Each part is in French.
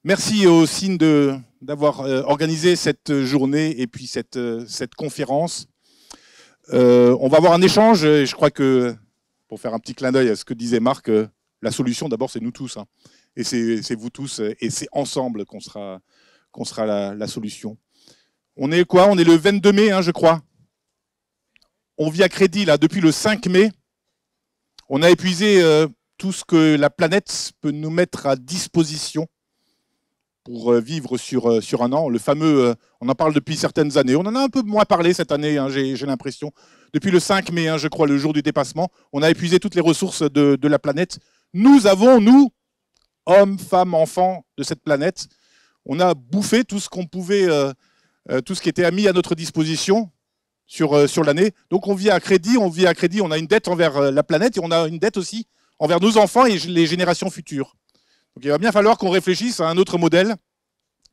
Merci au CIN d'avoir organisé cette journée et puis cette conférence. On va avoir un échange, et je crois que, pour faire un petit clin d'œil à ce que disait Marc, la solution d'abord c'est nous tous, hein, et c'est vous tous, et c'est ensemble qu'on sera la solution. On est quoi? On est le 22 mai, hein, je crois. On vit à crédit là depuis le 5 mai. On a épuisé tout ce que la planète peut nous mettre à disposition pour vivre sur un an. Le fameux, on en parle depuis certaines années. On en a un peu moins parlé cette année, hein, j'ai l'impression. Depuis le 5 mai, hein, je crois, le jour du dépassement, on a épuisé toutes les ressources de la planète. Nous avons, nous, hommes, femmes, enfants de cette planète, on a bouffé tout ce qu'on pouvait, tout ce qui était mis à notre disposition sur l'année. Donc on vit à crédit, on a une dette envers la planète et on a une dette aussi envers nos enfants et les générations futures. Donc il va bien falloir qu'on réfléchisse à un autre modèle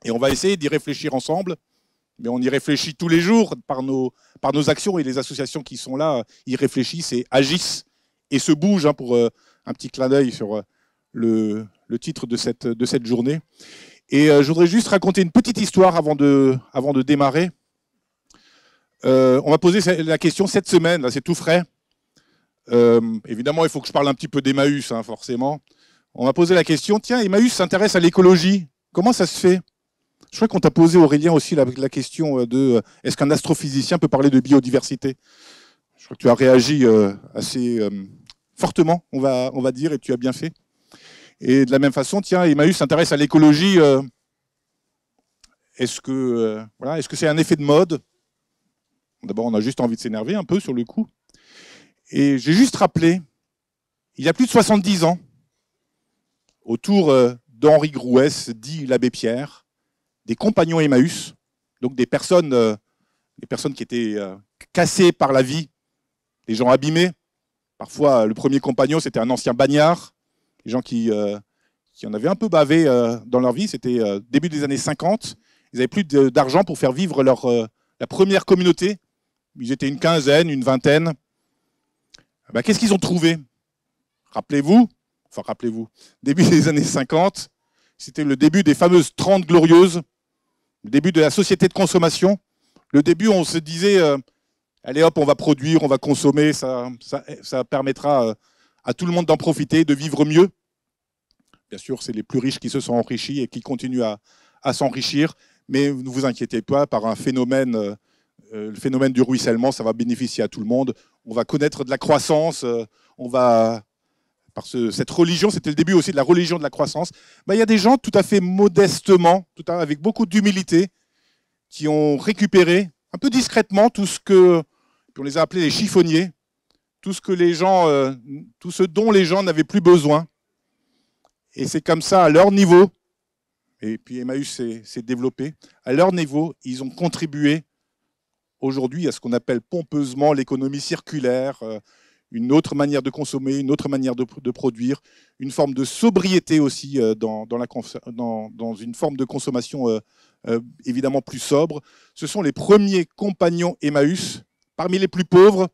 et on va essayer d'y réfléchir ensemble. Mais on y réfléchit tous les jours par nos actions et les associations qui sont là y réfléchissent et agissent et se bougent, hein, pour un petit clin d'œil sur le titre de cette journée. Et je voudrais juste raconter une petite histoire avant de démarrer. On m'a posé la question cette semaine, là c'est tout frais. Évidemment, il faut que je parle un petit peu d'Emmaüs, hein, forcément. On m'a posé la question, tiens, Emmaüs s'intéresse à l'écologie. Comment ça se fait? Je crois qu'on t'a posé, Aurélien, aussi la question de est-ce qu'un astrophysicien peut parler de biodiversité? Je crois que tu as réagi assez fortement, on va dire, et tu as bien fait. Et de la même façon, tiens, Emmaüs s'intéresse à l'écologie. Est-ce que c'est un effet de mode? D'abord, on a juste envie de s'énerver un peu sur le coup. Et j'ai juste rappelé, il y a plus de 70 ans, autour d'Henri Grouès, dit l'abbé Pierre, des compagnons Emmaüs, donc des personnes qui étaient cassées par la vie, des gens abîmés. Parfois, le premier compagnon, c'était un ancien bagnard, des gens qui en avaient un peu bavé dans leur vie. C'était début des années 50. Ils n'avaient plus d'argent pour faire vivre la première communauté. Ils étaient une quinzaine, une vingtaine. Ben, qu'est-ce qu'ils ont trouvé? Rappelez-vous, début des années 50, c'était le début des fameuses 30 glorieuses, le début de la société de consommation, le début où on se disait allez hop, on va produire, on va consommer, ça permettra à tout le monde d'en profiter, de vivre mieux. Bien sûr, c'est les plus riches qui se sont enrichis et qui continuent à s'enrichir, mais ne vous inquiétez pas, par un phénomène, le phénomène du ruissellement, ça va bénéficier à tout le monde. On va connaître de la croissance, cette religion, c'était le début aussi de la religion de la croissance. Ben, il y a des gens tout à fait modestement, avec beaucoup d'humilité, qui ont récupéré un peu discrètement tout ce que, on les a appelés les chiffonniers, tout ce dont les gens n'avaient plus besoin. Et c'est comme ça, à leur niveau, et puis Emmaüs s'est développé, à leur niveau, ils ont contribué aujourd'hui à ce qu'on appelle pompeusement l'économie circulaire, une autre manière de consommer, une autre manière de produire, une forme de sobriété aussi dans une forme de consommation évidemment plus sobre. Ce sont les premiers compagnons Emmaüs, parmi les plus pauvres,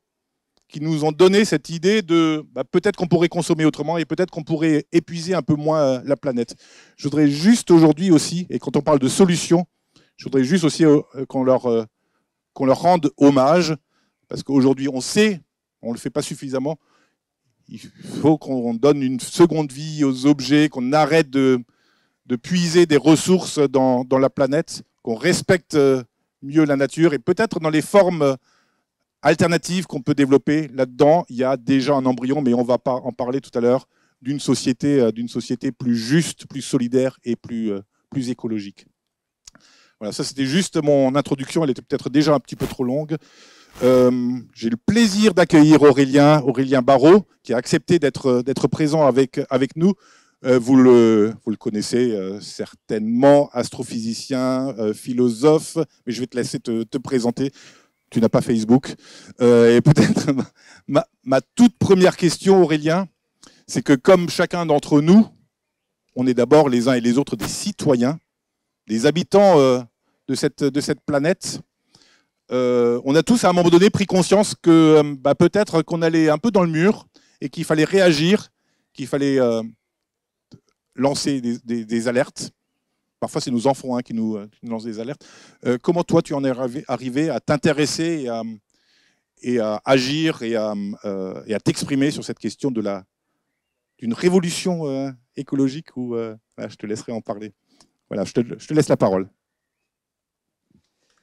qui nous ont donné cette idée de peut-être qu'on pourrait consommer autrement et peut-être qu'on pourrait épuiser un peu moins la planète. Je voudrais juste aujourd'hui aussi, et quand on parle de solutions, je voudrais juste aussi qu'on leur rende hommage, parce qu'aujourd'hui on sait, on ne le fait pas suffisamment, il faut qu'on donne une seconde vie aux objets, qu'on arrête de puiser des ressources dans la planète, qu'on respecte mieux la nature et peut-être dans les formes alternatives qu'on peut développer. Là-dedans, il y a déjà un embryon, mais on ne va pas en parler tout à l'heure, d'une société plus juste, plus solidaire et plus écologique. Voilà, ça c'était juste mon introduction, elle était peut-être déjà un petit peu trop longue. J'ai le plaisir d'accueillir Aurélien Barraud, qui a accepté d'être présent avec nous. Vous le connaissez certainement, astrophysicien, philosophe, mais je vais te laisser te présenter. Tu n'as pas Facebook. Et peut-être ma toute première question, Aurélien, c'est que comme chacun d'entre nous, on est d'abord les uns et les autres des citoyens, des habitants de cette planète. On a tous à un moment donné pris conscience que peut-être qu'on allait un peu dans le mur et qu'il fallait réagir, qu'il fallait lancer des alertes. parfois c'est nos enfants qui nous lancent des alertes. Comment toi, tu en es arrivé à t'intéresser et à agir et à t'exprimer sur cette question d'une révolution écologique où je te laisserai en parler. Voilà, je te laisse la parole.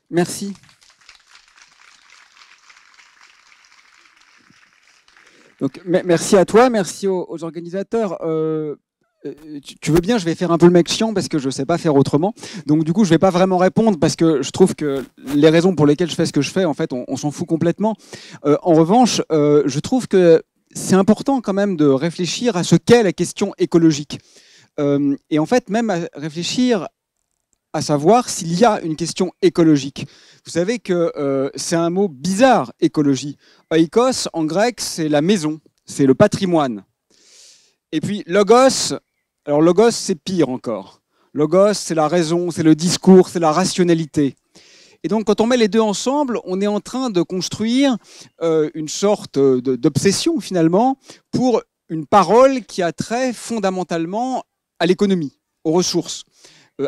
Merci. Donc, merci à toi, merci aux organisateurs. Tu veux bien, je vais faire un peu le mec chiant parce que je ne sais pas faire autrement. Donc du coup, je ne vais pas vraiment répondre parce que je trouve que les raisons pour lesquelles je fais ce que je fais, en fait, on s'en fout complètement. En revanche, je trouve que c'est important quand même de réfléchir à ce qu'est la question écologique. Et en fait, même à réfléchir à savoir s'il y a une question écologique. Vous savez que c'est un mot bizarre, écologie. Oikos, en grec, c'est la maison, c'est le patrimoine. Et puis logos, alors logos, c'est pire encore. Logos, c'est la raison, c'est le discours, c'est la rationalité. Et donc, quand on met les deux ensemble, on est en train de construire une sorte d'obsession, finalement, pour une parole qui a trait fondamentalement à l'économie, aux ressources,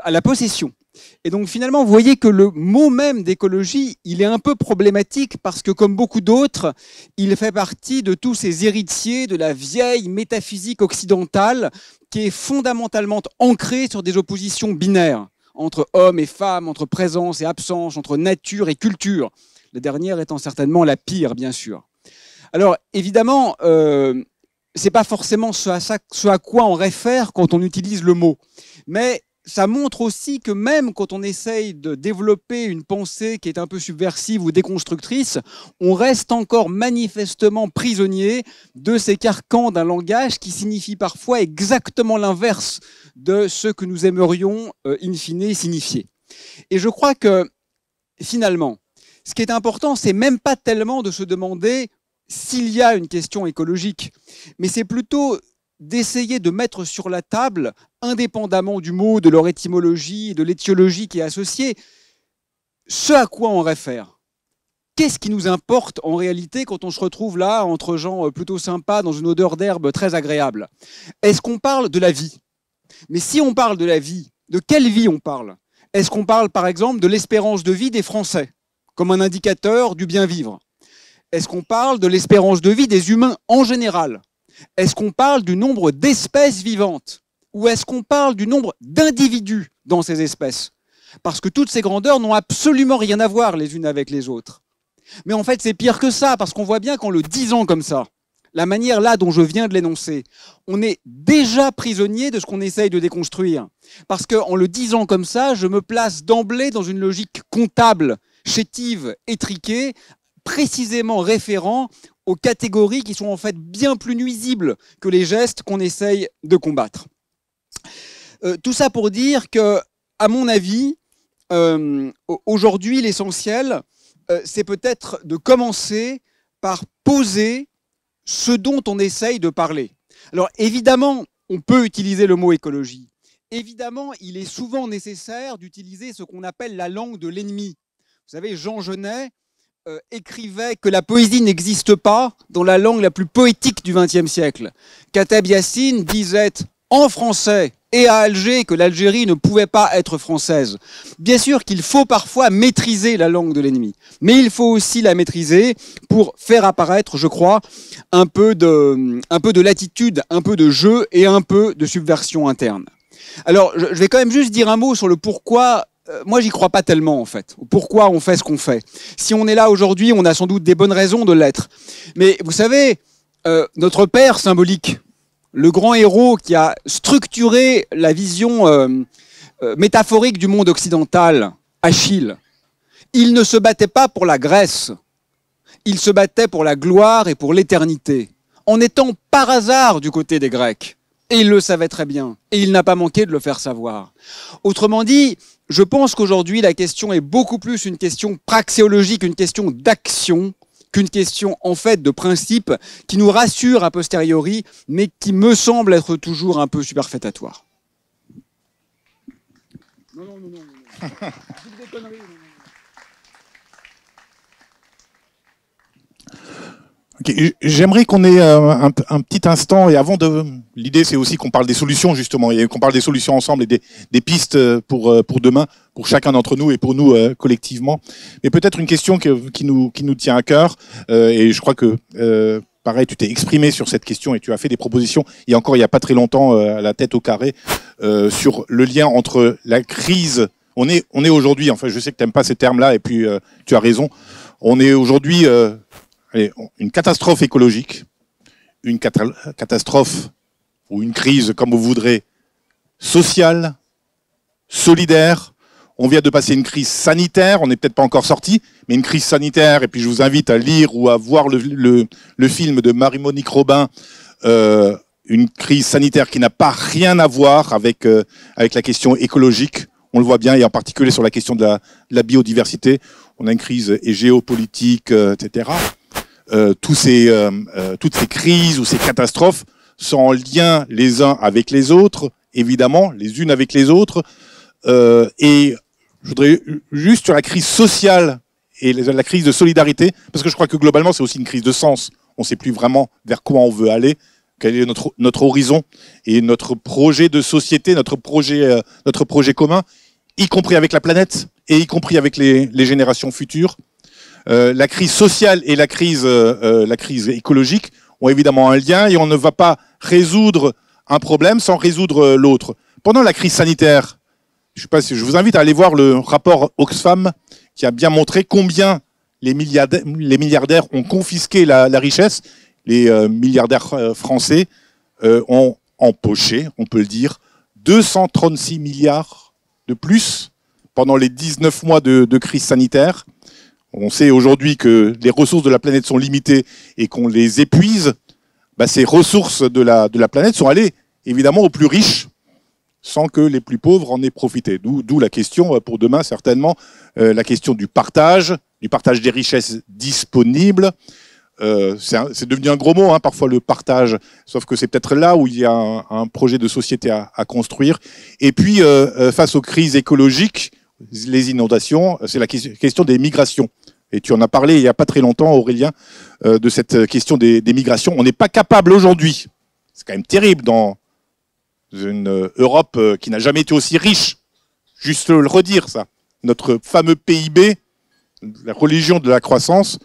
à la possession. Et donc finalement, vous voyez que le mot même d'écologie, il est un peu problématique parce que comme beaucoup d'autres, il fait partie de tous ces héritiers de la vieille métaphysique occidentale qui est fondamentalement ancrée sur des oppositions binaires entre hommes et femmes, entre présence et absence, entre nature et culture. La dernière étant certainement la pire, bien sûr. Alors évidemment, c'est pas forcément ce à quoi on réfère quand on utilise le mot, mais ça montre aussi que même quand on essaye de développer une pensée qui est un peu subversive ou déconstructrice, on reste encore manifestement prisonnier de ces carcans d'un langage qui signifie parfois exactement l'inverse de ce que nous aimerions in fine signifier. Et je crois que finalement, ce qui est important, c'est même pas tellement de se demander s'il y a une question écologique, mais c'est plutôt d'essayer de mettre sur la table, indépendamment du mot, de leur étymologie, de l'étiologie qui est associée, ce à quoi on réfère. Qu'est-ce qui nous importe en réalité quand on se retrouve là, entre gens plutôt sympas, dans une odeur d'herbe très agréable? Est-ce qu'on parle de la vie? Mais si on parle de la vie, de quelle vie on parle? Est-ce qu'on parle par exemple de l'espérance de vie des Français, comme un indicateur du bien vivre? Est-ce qu'on parle de l'espérance de vie des humains en général? Est-ce qu'on parle du nombre d'espèces vivantes? Ou est-ce qu'on parle du nombre d'individus dans ces espèces? Parce que toutes ces grandeurs n'ont absolument rien à voir les unes avec les autres. Mais en fait, c'est pire que ça, parce qu'on voit bien qu'en le disant comme ça, la manière là dont je viens de l'énoncer, on est déjà prisonnier de ce qu'on essaye de déconstruire. Parce qu'en le disant comme ça, je me place d'emblée dans une logique comptable, chétive, étriquée, précisément référent aux catégories qui sont en fait bien plus nuisibles que les gestes qu'on essaye de combattre. Tout ça pour dire que, à mon avis, aujourd'hui, l'essentiel, c'est peut-être de commencer par poser ce dont on essaye de parler. Alors évidemment, on peut utiliser le mot écologie. Évidemment, il est souvent nécessaire d'utiliser ce qu'on appelle la langue de l'ennemi. Vous savez, Jean Genet écrivait que la poésie n'existe pas dans la langue la plus poétique du XXe siècle. Kateb Yassine disait en français et à Alger que l'Algérie ne pouvait pas être française. Bien sûr qu'il faut parfois maîtriser la langue de l'ennemi, mais il faut aussi la maîtriser pour faire apparaître, je crois, un peu de latitude, un peu de jeu et un peu de subversion interne. Alors, je vais quand même juste dire un mot sur le pourquoi. Moi, j'y crois pas tellement, en fait. Pourquoi on fait ce qu'on fait? Si on est là aujourd'hui, on a sans doute des bonnes raisons de l'être. Mais vous savez, notre père symbolique, le grand héros qui a structuré la vision métaphorique du monde occidental, Achille, il ne se battait pas pour la Grèce. Il se battait pour la gloire et pour l'éternité, en étant par hasard du côté des Grecs. Et il le savait très bien. Et il n'a pas manqué de le faire savoir. Autrement dit, je pense qu'aujourd'hui, la question est beaucoup plus une question praxéologique, une question d'action, qu'une question en fait de principe qui nous rassure a posteriori, mais qui me semble être toujours un peu superfétatoire. Non. Des conneries. Ok, j'aimerais qu'on ait un petit instant, et avant de... L'idée, c'est aussi qu'on parle des solutions, justement, et qu'on parle des solutions ensemble et des pistes pour demain, pour chacun d'entre nous et pour nous collectivement. Mais peut-être une question qui nous tient à cœur, et je crois que, pareil, tu t'es exprimé sur cette question et tu as fait des propositions, et encore il n'y a pas très longtemps, à la tête au carré, sur le lien entre la crise... On est aujourd'hui, enfin je sais que tu n'aimes pas ces termes-là, et puis tu as raison, on est aujourd'hui... Allez, une catastrophe écologique, une catastrophe ou une crise, comme vous voudrez, sociale, solidaire. On vient de passer une crise sanitaire, on n'est peut-être pas encore sorti, mais une crise sanitaire, et puis je vous invite à lire ou à voir le film de Marie-Monique Robin, une crise sanitaire qui n'a pas rien à voir avec la question écologique. On le voit bien, et en particulier sur la question de la biodiversité. On a une crise géopolitique, etc. Toutes ces crises ou ces catastrophes sont en lien les uns avec les autres, évidemment, les unes avec les autres. Et je voudrais juste sur la crise sociale et la crise de solidarité, parce que je crois que globalement, c'est aussi une crise de sens. On ne sait plus vraiment vers quoi on veut aller, quel est notre horizon et notre projet de société, notre projet commun, y compris avec la planète et y compris avec les générations futures. La crise sociale et la crise écologique ont évidemment un lien, et on ne va pas résoudre un problème sans résoudre l'autre. Pendant la crise sanitaire, je vous invite à aller voir le rapport Oxfam qui a bien montré combien les milliardaires ont confisqué la richesse. Les milliardaires français ont empoché, on peut le dire, 236 milliards de plus pendant les 19 mois de crise sanitaire. On sait aujourd'hui que les ressources de la planète sont limitées et qu'on les épuise. Ces ressources de la planète sont allées évidemment aux plus riches sans que les plus pauvres en aient profité. D'où la question pour demain, certainement, la question du partage des richesses disponibles. C'est devenu un gros mot, hein, parfois le partage, sauf que c'est peut-être là où il y a un projet de société à construire. Et puis, face aux crises écologiques, les inondations, c'est la question des migrations. Et tu en as parlé il n'y a pas très longtemps, Aurélien, de cette question des migrations. On n'est pas capable aujourd'hui, c'est quand même terrible, dans une Europe qui n'a jamais été aussi riche, juste le redire ça, notre fameux PIB, la religion de la croissance,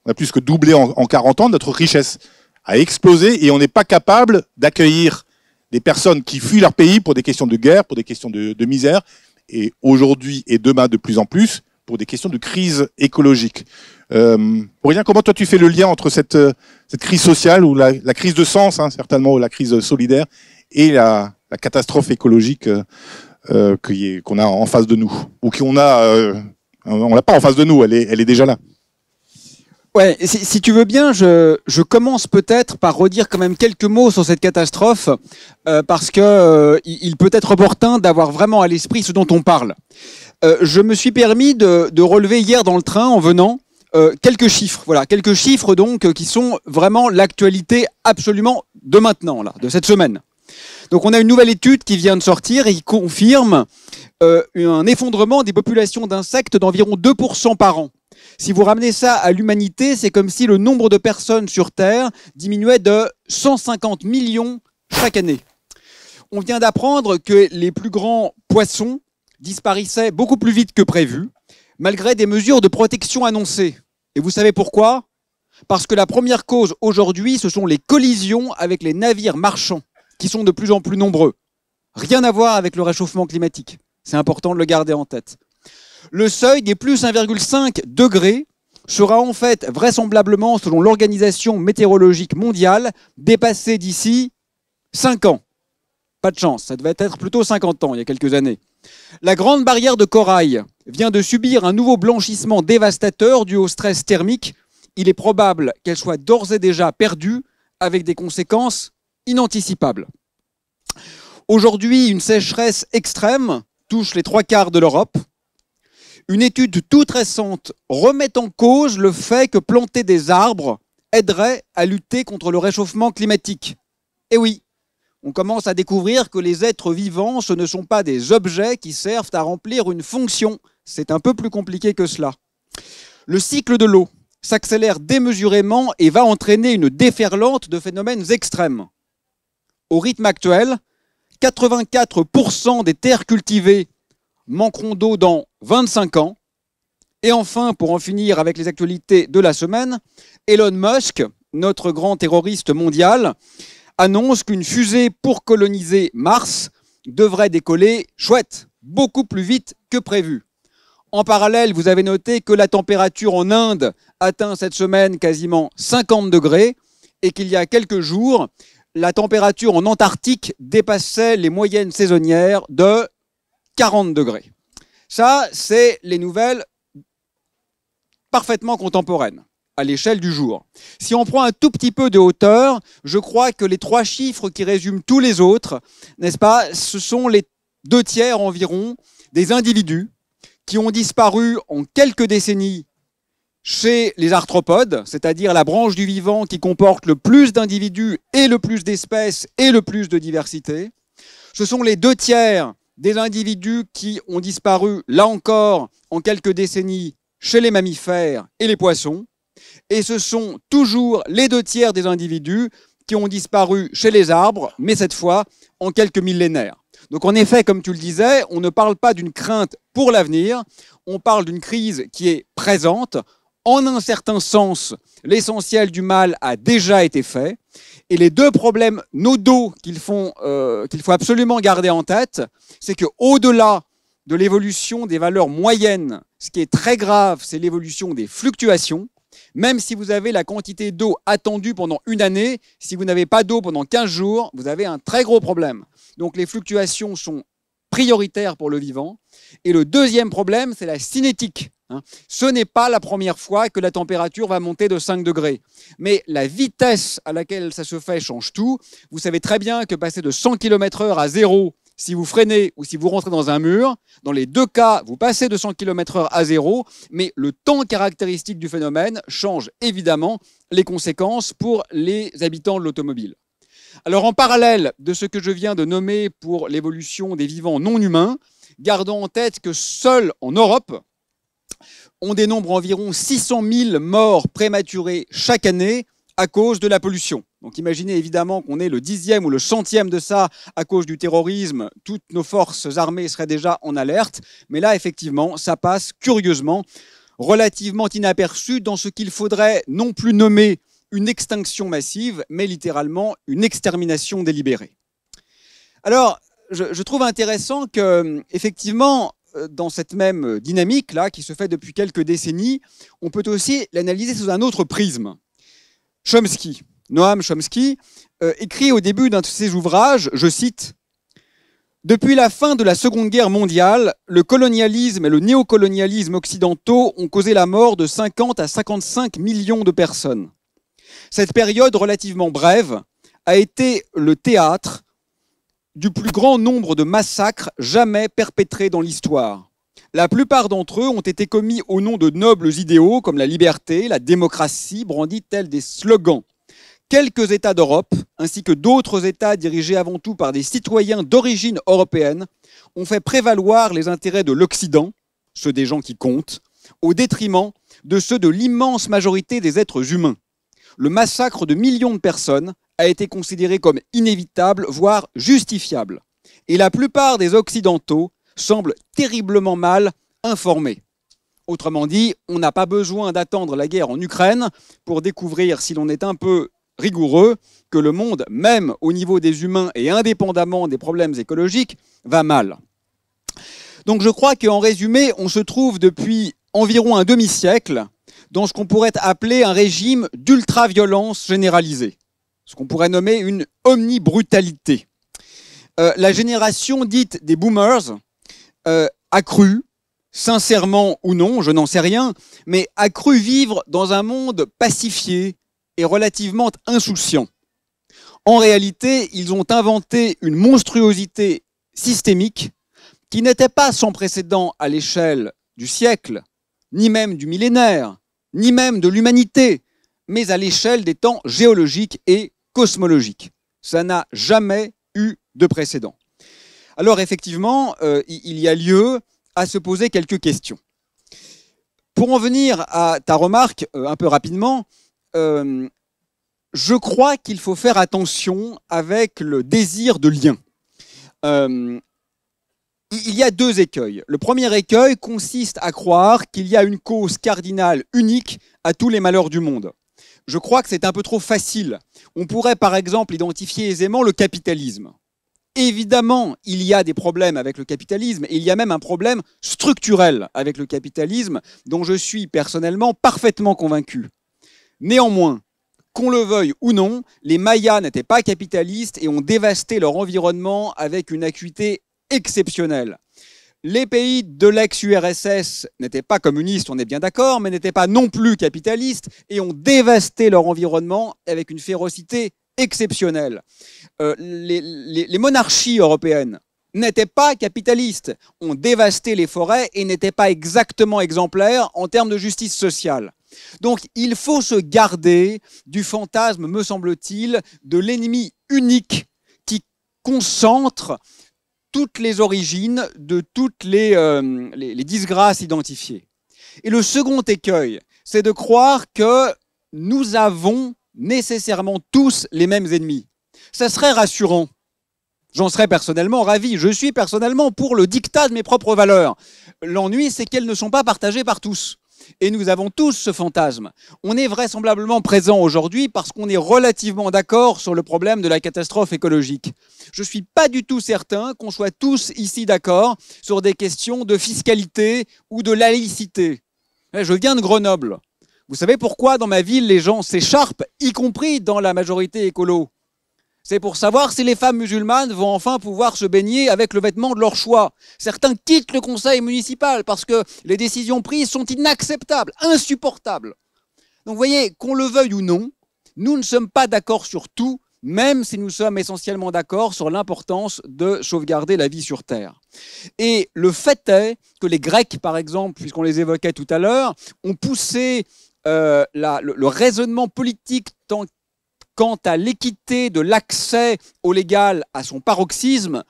on a plus que doublé en 40 ans, notre richesse a explosé, et on n'est pas capable d'accueillir des personnes qui fuient leur pays pour des questions de guerre, pour des questions de misère, et aujourd'hui et demain de plus en plus, pour des questions de crise écologique. Aurélien, comment toi tu fais le lien entre cette crise sociale, ou la crise de sens, hein, certainement, ou la crise solidaire, et la catastrophe écologique qu'on a en face de nous, ou qu'on a, on l'a pas en face de nous, elle est déjà là. Ouais, si tu veux bien, je commence peut-être par redire quand même quelques mots sur cette catastrophe, parce que il peut être opportun d'avoir vraiment à l'esprit ce dont on parle. Je me suis permis de relever hier dans le train en venant quelques chiffres. Voilà, quelques chiffres donc qui sont vraiment l'actualité absolument de maintenant, là, de cette semaine. Donc on a une nouvelle étude qui vient de sortir et qui confirme un effondrement des populations d'insectes d'environ 2% par an. Si vous ramenez ça à l'humanité, c'est comme si le nombre de personnes sur Terre diminuait de 150 millions chaque année. On vient d'apprendre que les plus grands poissons disparaissaient beaucoup plus vite que prévu, malgré des mesures de protection annoncées. Et vous savez pourquoi ? Parce que la première cause aujourd'hui, ce sont les collisions avec les navires marchands, qui sont de plus en plus nombreux. Rien à voir avec le réchauffement climatique. C'est important de le garder en tête. Le seuil des plus 1,5 degrés sera en fait vraisemblablement, selon l'Organisation météorologique mondiale, dépassé d'ici 5 ans. Pas de chance, ça devait être plutôt 50 ans il y a quelques années. La grande barrière de corail vient de subir un nouveau blanchissement dévastateur dû au stress thermique. Il est probable qu'elle soit d'ores et déjà perdue avec des conséquences inanticipables. Aujourd'hui, une sécheresse extrême touche les 3/4 de l'Europe. Une étude toute récente remet en cause le fait que planter des arbres aiderait à lutter contre le réchauffement climatique. Et oui, on commence à découvrir que les êtres vivants, ce ne sont pas des objets qui servent à remplir une fonction. C'est un peu plus compliqué que cela. Le cycle de l'eau s'accélère démesurément et va entraîner une déferlante de phénomènes extrêmes. Au rythme actuel, 84% des terres cultivées manqueront d'eau dans 25 ans. Et enfin, pour en finir avec les actualités de la semaine, Elon Musk, notre grand terroriste mondial, annonce qu'une fusée pour coloniser Mars devrait décoller, chouette, beaucoup plus vite que prévu. En parallèle, vous avez noté que la température en Inde atteint cette semaine quasiment 50 degrés et qu'il y a quelques jours, la température en Antarctique dépassait les moyennes saisonnières de 40 degrés. Ça, c'est les nouvelles parfaitement contemporaines à l'échelle du jour. Si on prend un tout petit peu de hauteur, je crois que les 3 chiffres qui résument tous les autres, n'est-ce pas, ce sont les 2 tiers environ des individus qui ont disparu en quelques décennies chez les arthropodes, c'est-à-dire la branche du vivant qui comporte le plus d'individus et le plus d'espèces et le plus de diversité. Ce sont les 2 tiers des individus qui ont disparu, là encore, en quelques décennies, chez les mammifères et les poissons. Et ce sont toujours les 2 tiers des individus qui ont disparu chez les arbres, mais cette fois en quelques millénaires. Donc en effet, comme tu le disais, on ne parle pas d'une crainte pour l'avenir, on parle d'une crise qui est présente. En un certain sens, l'essentiel du mal a déjà été fait. Et les 2 problèmes nodaux qu'il faut absolument garder en tête, c'est qu'au-delà de l'évolution des valeurs moyennes, ce qui est très grave, c'est l'évolution des fluctuations. Même si vous avez la quantité d'eau attendue pendant une année, si vous n'avez pas d'eau pendant 15 jours, vous avez un très gros problème. Donc les fluctuations sont prioritaires pour le vivant. Et le deuxième problème, c'est la cinétique. Ce n'est pas la première fois que la température va monter de 5 degrés. Mais la vitesse à laquelle ça se fait change tout. Vous savez très bien que passer de 100 km/h à 0, si vous freinez ou si vous rentrez dans un mur, dans les 2 cas, vous passez de 100 km/h à 0, mais le temps caractéristique du phénomène change évidemment les conséquences pour les habitants de l'automobile. Alors en parallèle de ce que je viens de nommer pour l'évolution des vivants non humains, gardons en tête que seul en Europe, on dénombre environ 600 000 morts prématurées chaque année à cause de la pollution. Donc imaginez évidemment qu'on est le 10e ou le 100e de ça à cause du terrorisme. Toutes nos forces armées seraient déjà en alerte. Mais là, effectivement, ça passe curieusement, relativement inaperçu dans ce qu'il faudrait non plus nommer une extinction massive, mais littéralement une extermination délibérée. Alors, je trouve intéressant que, effectivement, dans cette même dynamique-là, qui se fait depuis quelques décennies, on peut aussi l'analyser sous un autre prisme. Chomsky, Noam Chomsky, écrit au début d'un de ses ouvrages, je cite, « Depuis la fin de la Seconde Guerre mondiale, le colonialisme et le néocolonialisme occidentaux ont causé la mort de 50 à 55 millions de personnes. Cette période relativement brève a été le théâtre du plus grand nombre de massacres jamais perpétrés dans l'histoire. La plupart d'entre eux ont été commis au nom de nobles idéaux comme la liberté, la démocratie, brandis tels des slogans. Quelques États d'Europe, ainsi que d'autres États dirigés avant tout par des citoyens d'origine européenne, ont fait prévaloir les intérêts de l'Occident, ceux des gens qui comptent, au détriment de ceux de l'immense majorité des êtres humains. Le massacre de millions de personnes a été considéré comme inévitable, voire justifiable. Et la plupart des Occidentaux semblent terriblement mal informés. Autrement dit, on n'a pas besoin d'attendre la guerre en Ukraine pour découvrir, si l'on est un peu rigoureux, que le monde, même au niveau des humains et indépendamment des problèmes écologiques, va mal. Donc je crois qu'en résumé, on se trouve depuis environ un demi-siècle dans ce qu'on pourrait appeler un régime d'ultra-violence généralisée, ce qu'on pourrait nommer une omnibrutalité. La génération dite des boomers a cru, sincèrement ou non, je n'en sais rien, mais a cru vivre dans un monde pacifié et relativement insouciant. En réalité, ils ont inventé une monstruosité systémique qui n'était pas sans précédent à l'échelle du siècle, ni même du millénaire, ni même de l'humanité, mais à l'échelle des temps géologiques et cosmologiques. Ça n'a jamais eu de précédent. Alors effectivement, il y a lieu à se poser quelques questions. Pour en venir à ta remarque, un peu rapidement, je crois qu'il faut faire attention avec le désir de lien. Il y a deux écueils. Le premier écueil consiste à croire qu'il y a une cause cardinale unique à tous les malheurs du monde. Je crois que c'est un peu trop facile. On pourrait par exemple identifier aisément le capitalisme. Évidemment, il y a des problèmes avec le capitalisme, et il y a même un problème structurel avec le capitalisme dont je suis personnellement parfaitement convaincu. Néanmoins, qu'on le veuille ou non, les Mayas n'étaient pas capitalistes et ont dévasté leur environnement avec une acuité exceptionnelle. Les pays de l'ex-URSS n'étaient pas communistes, on est bien d'accord, mais n'étaient pas non plus capitalistes et ont dévasté leur environnement avec une férocité exceptionnelle. Les monarchies européennes n'étaient pas capitalistes, ont dévasté les forêts et n'étaient pas exactement exemplaires en termes de justice sociale. Donc il faut se garder du fantasme, me semble-t-il, de l'ennemi unique qui concentre toutes les origines de toutes les disgrâces identifiées. Et le second écueil, c'est de croire que nous avons nécessairement tous les mêmes ennemis. Ça serait rassurant. J'en serais personnellement ravi. Je suis personnellement pour le diktat de mes propres valeurs. L'ennui, c'est qu'elles ne sont pas partagées par tous. Et nous avons tous ce fantasme. On est vraisemblablement présent aujourd'hui parce qu'on est relativement d'accord sur le problème de la catastrophe écologique. Je ne suis pas du tout certain qu'on soit tous ici d'accord sur des questions de fiscalité ou de laïcité. Je viens de Grenoble. Vous savez pourquoi dans ma ville les gens s'écharpent, y compris dans la majorité écolo? C'est pour savoir si les femmes musulmanes vont enfin pouvoir se baigner avec le vêtement de leur choix. Certains quittent le conseil municipal parce que les décisions prises sont inacceptables, insupportables. Donc vous voyez, qu'on le veuille ou non, nous ne sommes pas d'accord sur tout, même si nous sommes essentiellement d'accord sur l'importance de sauvegarder la vie sur Terre. Et le fait est que les Grecs, par exemple, puisqu'on les évoquait tout à l'heure, ont poussé le raisonnement politique quant à l'équité de l'accès au légal à son paroxysme,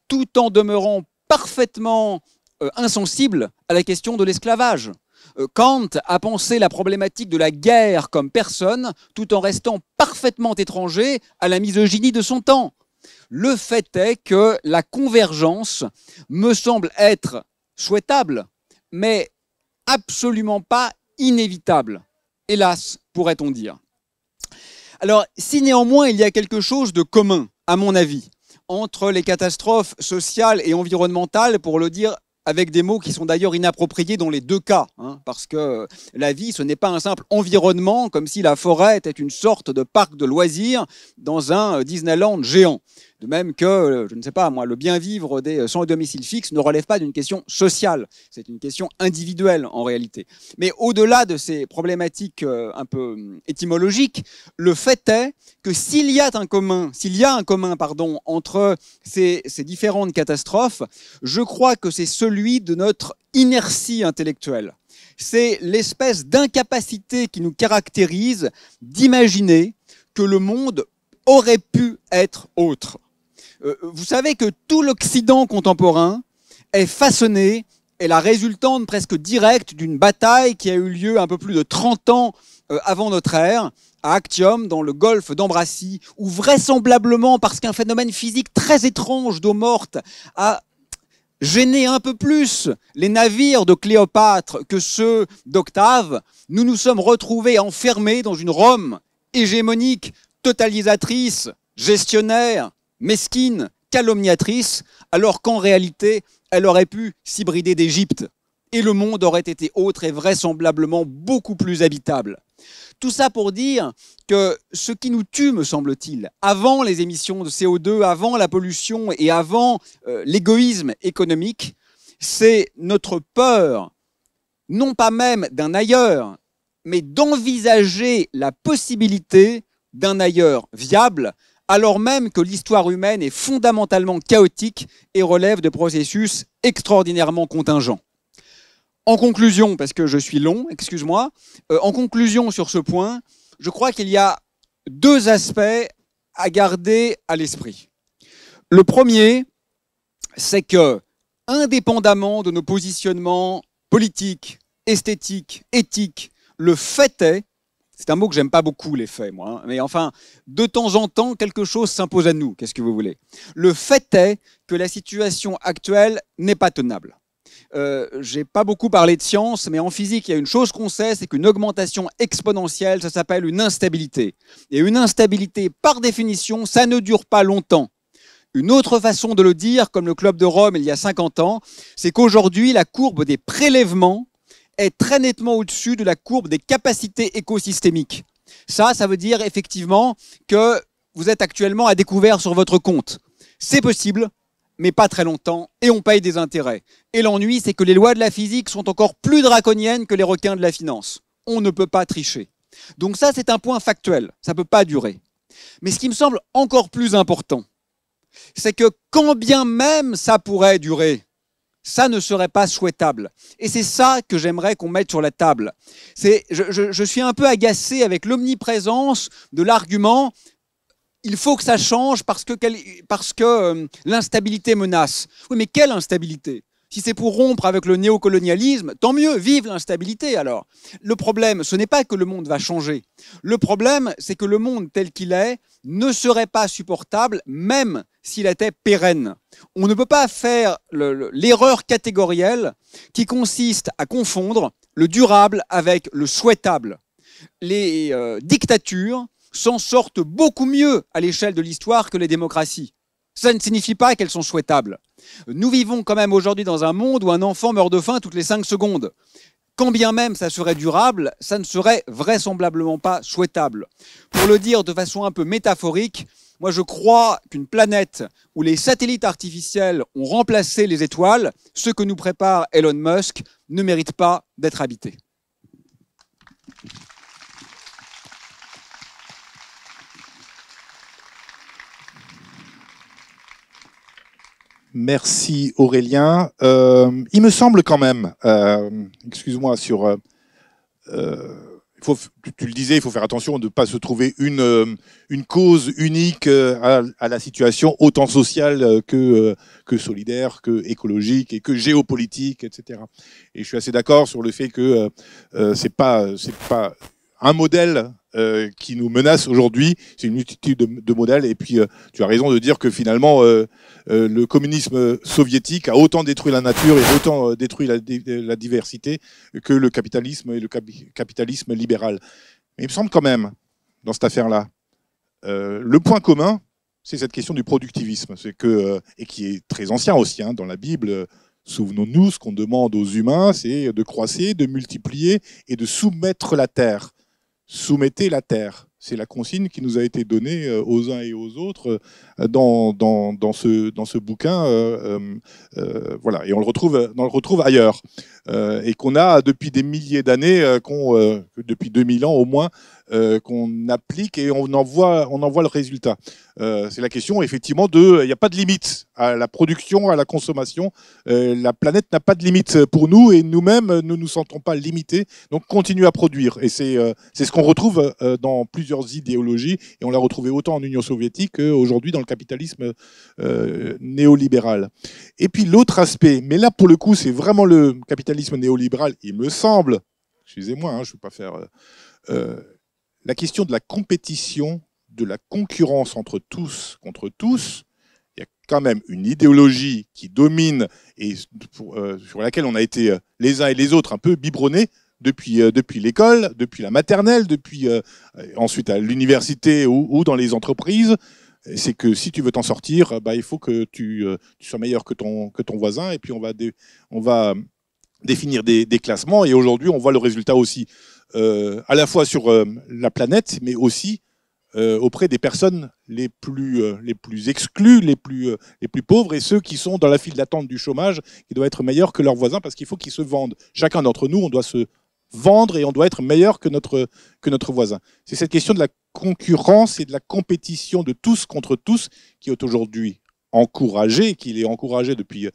tout en demeurant parfaitement insensible à la question de l'esclavage. Kant a pensé la problématique de la guerre comme personne, tout en restant parfaitement étranger à la misogynie de son temps. Le fait est que la convergence me semble être souhaitable, mais absolument pas inévitable. Hélas, pourrait-on dire. Alors, si néanmoins il y a quelque chose de commun, à mon avis, entre les catastrophes sociales et environnementales, pour le dire avec des mots qui sont d'ailleurs inappropriés dans les deux cas, parce que la vie, ce n'est pas un simple environnement, comme si la forêt était une sorte de parc de loisirs dans un Disneyland géant. De même que, je ne sais pas moi, le bien-vivre des sans domicile fixe ne relève pas d'une question sociale, c'est une question individuelle en réalité. Mais au-delà de ces problématiques un peu étymologiques, le fait est que s'il y a un commun entre ces différentes catastrophes, je crois que c'est celui de notre inertie intellectuelle. C'est l'espèce d'incapacité qui nous caractérise d'imaginer que le monde aurait pu être autre. Vous savez que tout l'Occident contemporain est façonné, est la résultante presque directe d'une bataille qui a eu lieu un peu plus de 30 ans avant notre ère, à Actium, dans le golfe d'Ambracie, où vraisemblablement, parce qu'un phénomène physique très étrange d'eau morte a gêné un peu plus les navires de Cléopâtre que ceux d'Octave, nous nous sommes retrouvés enfermés dans une Rome hégémonique, totalisatrice, gestionnaire, mesquine, calomniatrice, alors qu'en réalité, elle aurait pu s'hybrider d'Égypte. Et le monde aurait été autre et vraisemblablement beaucoup plus habitable. Tout ça pour dire que ce qui nous tue, me semble-t-il, avant les émissions de CO2, avant la pollution et avant l'égoïsme économique, c'est notre peur, non pas même d'un ailleurs, mais d'envisager la possibilité d'un ailleurs viable, alors même que l'histoire humaine est fondamentalement chaotique et relève de processus extraordinairement contingents. En conclusion, parce que je suis long, excuse-moi, en conclusion sur ce point, je crois qu'il y a deux aspects à garder à l'esprit. Le premier, c'est que, indépendamment de nos positionnements politiques, esthétique, éthique, le fait est, c'est un mot que j'aime pas beaucoup, les faits, moi, hein, mais enfin, de temps en temps, quelque chose s'impose à nous, qu'est-ce que vous voulez? Le fait est que la situation actuelle n'est pas tenable. J'ai pas beaucoup parlé de science, mais en physique, il y a une chose qu'on sait, c'est qu'une augmentation exponentielle, ça s'appelle une instabilité. Et une instabilité, par définition, ça ne dure pas longtemps. Une autre façon de le dire, comme le Club de Rome il y a 50 ans, c'est qu'aujourd'hui, la courbe des prélèvements est très nettement au-dessus de la courbe des capacités écosystémiques. Ça veut dire effectivement que vous êtes actuellement à découvert sur votre compte. C'est possible, mais pas très longtemps, et on paye des intérêts. Et l'ennui, c'est que les lois de la physique sont encore plus draconiennes que les requins de la finance. On ne peut pas tricher. Donc ça, c'est un point factuel. Ça ne peut pas durer. Mais ce qui me semble encore plus important, c'est que quand bien même ça pourrait durer, ça ne serait pas souhaitable. Et c'est ça que j'aimerais qu'on mette sur la table. Je suis un peu agacé avec l'omniprésence de l'argument il faut que ça change parce que l'instabilité menace. Oui, mais quelle instabilité? Si c'est pour rompre avec le néocolonialisme, tant mieux, vive l'instabilité alors. Le problème, ce n'est pas que le monde va changer. Le problème, c'est que le monde tel qu'il est ne serait pas supportable même s'il était pérenne. On ne peut pas faire l'erreur catégorielle qui consiste à confondre le durable avec le souhaitable. Les dictatures s'en sortent beaucoup mieux à l'échelle de l'histoire que les démocraties. Ça ne signifie pas qu'elles sont souhaitables. Nous vivons quand même aujourd'hui dans un monde où un enfant meurt de faim toutes les 5 secondes. Quand bien même ça serait durable, ça ne serait vraisemblablement pas souhaitable. Pour le dire de façon un peu métaphorique, moi je crois qu'une planète où les satellites artificiels ont remplacé les étoiles, ce que nous prépare Elon Musk, ne mérite pas d'être habité. Merci Aurélien. Il me semble quand même, excuse-moi, tu le disais, il faut faire attention de ne pas se trouver une cause unique à la situation, autant sociale que solidaire, que écologique et que géopolitique, etc. Et je suis assez d'accord sur le fait que c'est pas un modèle qui nous menace aujourd'hui, c'est une multitude de modèles. Et puis, tu as raison de dire que finalement, le communisme soviétique a autant détruit la nature et autant détruit la diversité que le capitalisme et le capitalisme libéral. Mais il me semble quand même, dans cette affaire-là, le point commun, c'est cette question du productivisme, et qui est très ancien aussi, hein, dans la Bible. Souvenons-nous, ce qu'on demande aux humains, c'est de croître, de multiplier et de soumettre la terre. Soumettez la terre. C'est la consigne qui nous a été donnée aux uns et aux autres dans ce bouquin. Voilà. Et on le retrouve ailleurs. Et qu'on a depuis des milliers d'années, depuis 2000 ans au moins, qu'on applique et on en voit le résultat. C'est la question, effectivement, il n'y a pas de limite à la production, à la consommation. La planète n'a pas de limite pour nous et nous-mêmes, nous ne nous sentons pas limités. Donc, continue à produire. Et c'est ce qu'on retrouve dans plusieurs idéologies et on l'a retrouvé autant en Union soviétique qu'aujourd'hui dans le capitalisme néolibéral. Et puis, l'autre aspect, mais là, pour le coup, c'est vraiment le capitalisme néolibéral, il me semble, excusez-moi, hein, je ne veux pas faire... la question de la compétition, de la concurrence entre tous contre tous, il y a quand même une idéologie qui domine et sur laquelle on a été les uns et les autres un peu biberonnés depuis l'école, depuis la maternelle, depuis ensuite à l'université ou dans les entreprises. C'est que si tu veux t'en sortir, il faut que tu sois meilleur que ton voisin et puis on va définir des classements et aujourd'hui on voit le résultat aussi à la fois sur la planète mais aussi auprès des personnes les plus exclues, les plus pauvres et ceux qui sont dans la file d'attente du chômage qui doivent être meilleurs que leurs voisins parce qu'il faut qu'ils se vendent. Chacun d'entre nous, on doit se vendre et on doit être meilleur que notre voisin. C'est cette question de la concurrence et de la compétition de tous contre tous qui est aujourd'hui encouragée, qu'il est encouragé depuis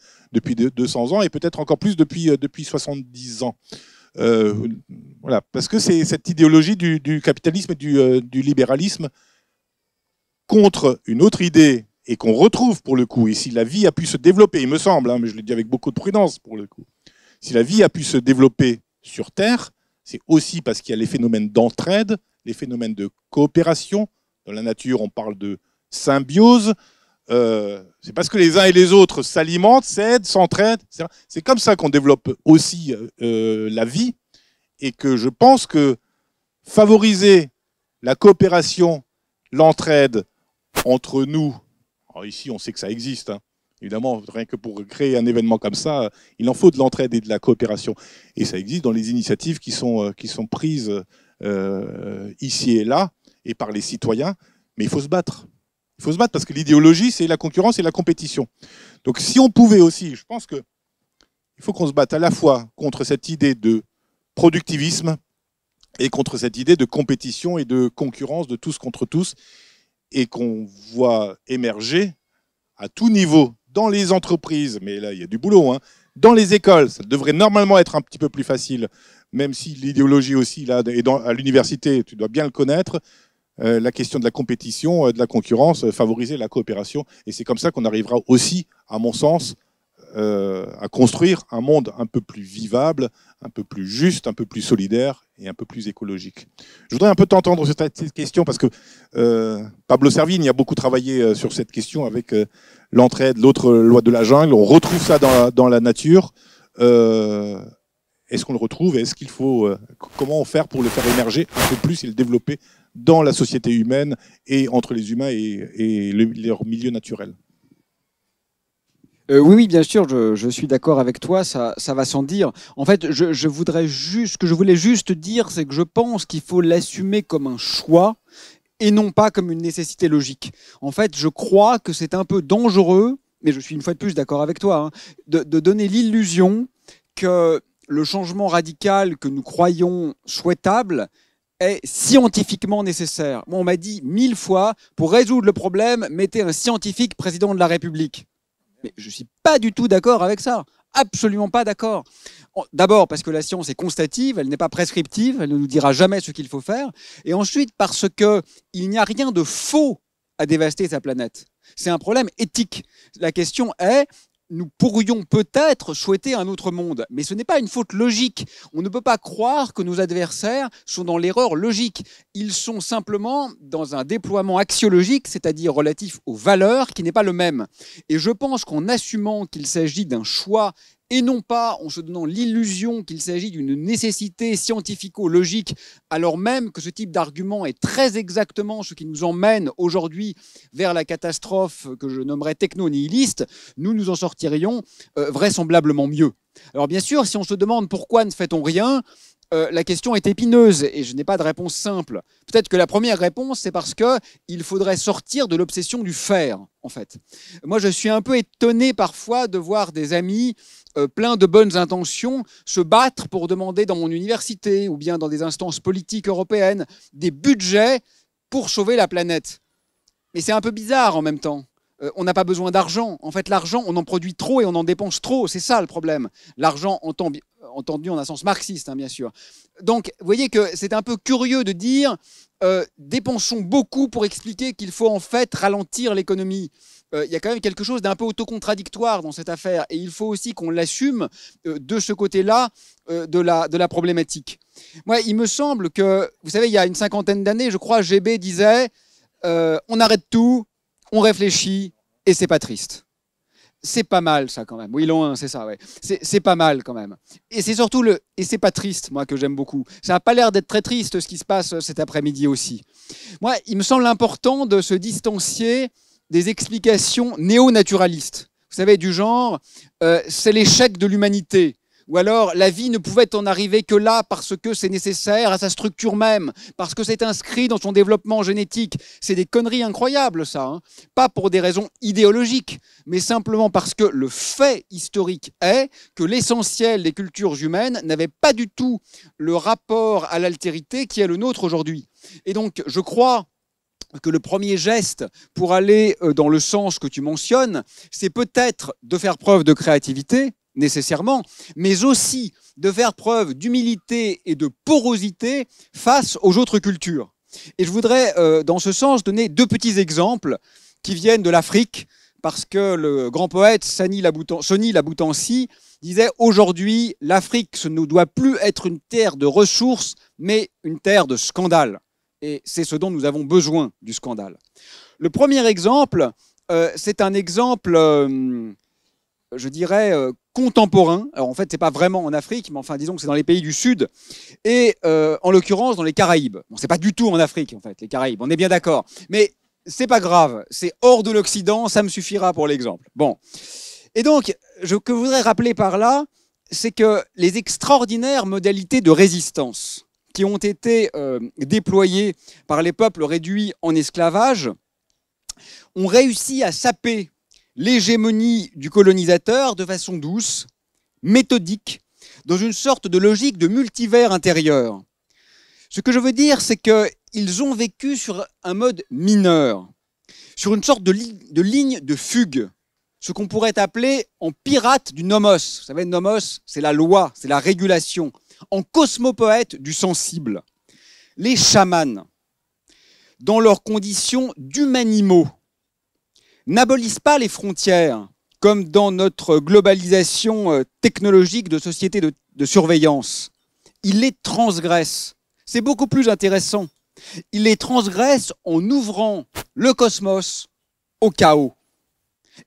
200 ans et peut-être encore plus depuis 70 ans. Voilà, parce que c'est cette idéologie du capitalisme et du libéralisme contre une autre idée et qu'on retrouve pour le coup. Et si la vie a pu se développer, il me semble, hein, mais je le dis avec beaucoup de prudence pour le coup, si la vie a pu se développer sur Terre, c'est aussi parce qu'il y a les phénomènes d'entraide, les phénomènes de coopération. Dans la nature, on parle de symbiose. C'est parce que les uns et les autres s'alimentent, s'aident, s'entraident. C'est comme ça qu'on développe aussi la vie. Et que je pense que favoriser la coopération, l'entraide entre nous, alors ici on sait que ça existe, hein. Évidemment, rien que pour créer un événement comme ça, il en faut de l'entraide et de la coopération. Et ça existe dans les initiatives qui sont prises ici et là, et par les citoyens. Mais il faut se battre. Il faut se battre parce que l'idéologie, c'est la concurrence et la compétition. Donc si on pouvait aussi, je pense qu'il faut qu'on se batte à la fois contre cette idée de productivisme et contre cette idée de compétition et de concurrence de tous contre tous, et qu'on voit émerger à tout niveau, dans les entreprises, mais là il y a du boulot, hein, dans les écoles, ça devrait normalement être un petit peu plus facile, même si l'idéologie aussi, là, et à l'université, tu dois bien le connaître, la question de la compétition, de la concurrence, favoriser la coopération, et c'est comme ça qu'on arrivera aussi, à mon sens, à construire un monde un peu plus vivable, un peu plus juste, un peu plus solidaire et un peu plus écologique. Je voudrais un peu t'entendre sur cette question parce que Pablo Servigne a beaucoup travaillé sur cette question avec l'entraide, l'autre loi de la jungle. On retrouve ça dans la nature. Est-ce qu'on le retrouve? Est-ce qu'il faut comment faire pour le faire émerger un peu plus et le développer dans la société humaine et entre les humains et leur milieu naturel? Oui, bien sûr, je suis d'accord avec toi, ça va sans dire. En fait, ce que je voulais juste dire, c'est que je pense qu'il faut l'assumer comme un choix et non pas comme une nécessité logique. En fait, je crois que c'est un peu dangereux, mais je suis une fois de plus d'accord avec toi, hein, de donner l'illusion que le changement radical que nous croyons souhaitable est scientifiquement nécessaire. Moi, on m'a dit 1000 fois, pour résoudre le problème, mettez un scientifique président de la République. Mais je ne suis pas du tout d'accord avec ça. Absolument pas d'accord. D'abord parce que la science est constative, elle n'est pas prescriptive, elle ne nous dira jamais ce qu'il faut faire. Et ensuite parce qu'il n'y a rien de faux à dévaster sa planète. C'est un problème éthique. La question est, nous pourrions peut-être souhaiter un autre monde, mais ce n'est pas une faute logique. On ne peut pas croire que nos adversaires sont dans l'erreur logique. Ils sont simplement dans un déploiement axiologique, c'est-à-dire relatif aux valeurs, qui n'est pas le même. Et je pense qu'en assumant qu'il s'agit d'un choix et non pas en se donnant l'illusion qu'il s'agit d'une nécessité scientifico-logique, alors même que ce type d'argument est très exactement ce qui nous emmène aujourd'hui vers la catastrophe que je nommerais techno-nihiliste, nous nous en sortirions vraisemblablement mieux. Alors bien sûr, si on se demande pourquoi ne fait-on rien, la question est épineuse et je n'ai pas de réponse simple. Peut-être que la première réponse, c'est parce qu'il faudrait sortir de l'obsession du faire, en fait. Moi, je suis un peu étonné parfois de voir des amis pleins de bonnes intentions se battre pour demander dans mon université ou bien dans des instances politiques européennes des budgets pour sauver la planète. Mais c'est un peu bizarre en même temps. On n'a pas besoin d'argent. En fait, l'argent, on en produit trop et on en dépense trop. C'est ça le problème. L'argent, entendu en un sens marxiste, hein, bien sûr. Donc, vous voyez que c'est un peu curieux de dire dépensons beaucoup pour expliquer qu'il faut en fait ralentir l'économie. Il y a quand même quelque chose d'un peu autocontradictoire dans cette affaire. Et il faut aussi qu'on l'assume de ce côté-là de la problématique. Moi, il me semble que, vous savez, il y a une cinquantaine d'années, je crois, GB disait on arrête tout, on réfléchit et c'est pas triste. C'est pas mal ça quand même. Oui, loin, c'est ça, ouais. C'est pas mal quand même. Et c'est surtout et c'est pas triste, moi, que j'aime beaucoup. Ça n'a pas l'air d'être très triste ce qui se passe cet après-midi aussi. Moi, il me semble important de se distancier des explications néo-naturalistes. Vous savez, du genre, c'est l'échec de l'humanité. Ou alors, la vie ne pouvait en arriver que là parce que c'est nécessaire à sa structure même, parce que c'est inscrit dans son développement génétique. C'est des conneries incroyables, ça. Hein. Pas pour des raisons idéologiques, mais simplement parce que le fait historique est que l'essentiel des cultures humaines n'avait pas du tout le rapport à l'altérité qui est le nôtre aujourd'hui. Et donc, je crois que le premier geste pour aller dans le sens que tu mentionnes, c'est peut-être de faire preuve de créativité, nécessairement, mais aussi de faire preuve d'humilité et de porosité face aux autres cultures. Et je voudrais, dans ce sens, donner deux petits exemples qui viennent de l'Afrique, parce que le grand poète Sonny Laboutancy disait « Aujourd'hui, l'Afrique ne doit plus être une terre de ressources, mais une terre de scandale. » Et c'est ce dont nous avons besoin, du scandale. Le premier exemple, c'est un exemple, je dirais, contemporain. Alors en fait, ce n'est pas vraiment en Afrique, mais enfin, disons que c'est dans les pays du Sud, et en l'occurrence dans les Caraïbes. Bon, ce n'est pas du tout en Afrique, en fait, les Caraïbes, on est bien d'accord. Mais ce n'est pas grave, c'est hors de l'Occident, ça me suffira pour l'exemple. Bon. Et donc, ce que je voudrais rappeler par là, c'est que les extraordinaires modalités de résistance qui ont été déployées par les peuples réduits en esclavage ont réussi à saper l'hégémonie du colonisateur de façon douce, méthodique, dans une sorte de logique de multivers intérieur. Ce que je veux dire, c'est qu'ils ont vécu sur un mode mineur, sur une sorte de ligne de fugue, ce qu'on pourrait appeler en pirate du nomos. Vous savez, nomos, c'est la loi, c'est la régulation. En cosmopoète du sensible. Les chamans, dans leurs conditions d'humanimaux, n'abolissent pas les frontières, comme dans notre globalisation technologique de société de surveillance. Ils les transgressent. C'est beaucoup plus intéressant. Ils les transgressent en ouvrant le cosmos au chaos.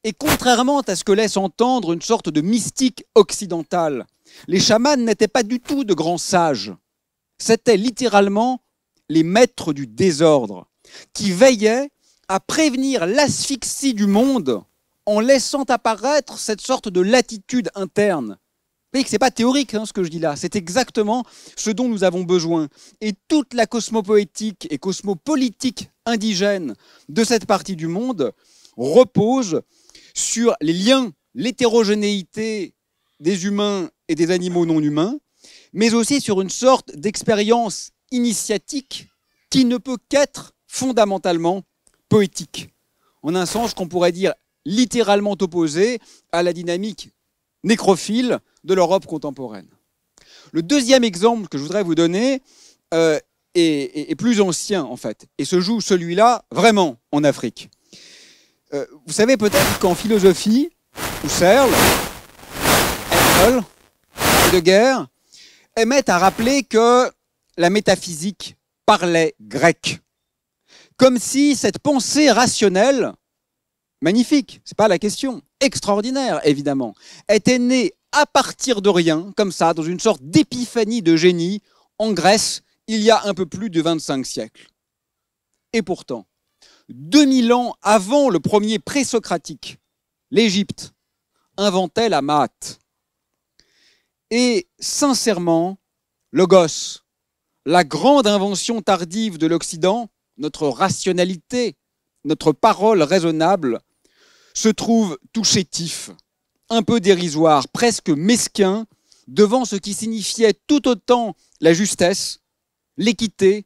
Et contrairement à ce que laisse entendre une sorte de mystique occidentale, les chamans n'étaient pas du tout de grands sages. C'étaient littéralement les maîtres du désordre, qui veillaient à prévenir l'asphyxie du monde en laissant apparaître cette sorte de latitude interne. Vous voyez que ce n'est pas théorique ce que je dis là, c'est exactement ce dont nous avons besoin. Et toute la cosmopoétique et cosmopolitique indigène de cette partie du monde repose sur les liens, l'hétérogénéité des humains et des animaux non humains, mais aussi sur une sorte d'expérience initiatique qui ne peut qu'être fondamentalement poétique. En un sens qu'on pourrait dire littéralement opposé à la dynamique nécrophile de l'Europe contemporaine. Le deuxième exemple que je voudrais vous donner est plus ancien en fait, et se joue celui-là vraiment en Afrique. Vous savez peut-être qu'en philosophie, Husserl, Engels, Heidegger aimaient à rappeler que la métaphysique parlait grec. Comme si cette pensée rationnelle, magnifique, c'est pas la question, extraordinaire évidemment, était née à partir de rien, comme ça, dans une sorte d'épiphanie de génie en Grèce, il y a un peu plus de 25 siècles. Et pourtant, 2000 ans avant le premier présocratique, l'Égypte inventait la maths. Et sincèrement, Logos, la grande invention tardive de l'Occident, notre rationalité, notre parole raisonnable, se trouve tout chétif, un peu dérisoire, presque mesquin, devant ce qui signifiait tout autant la justesse, l'équité,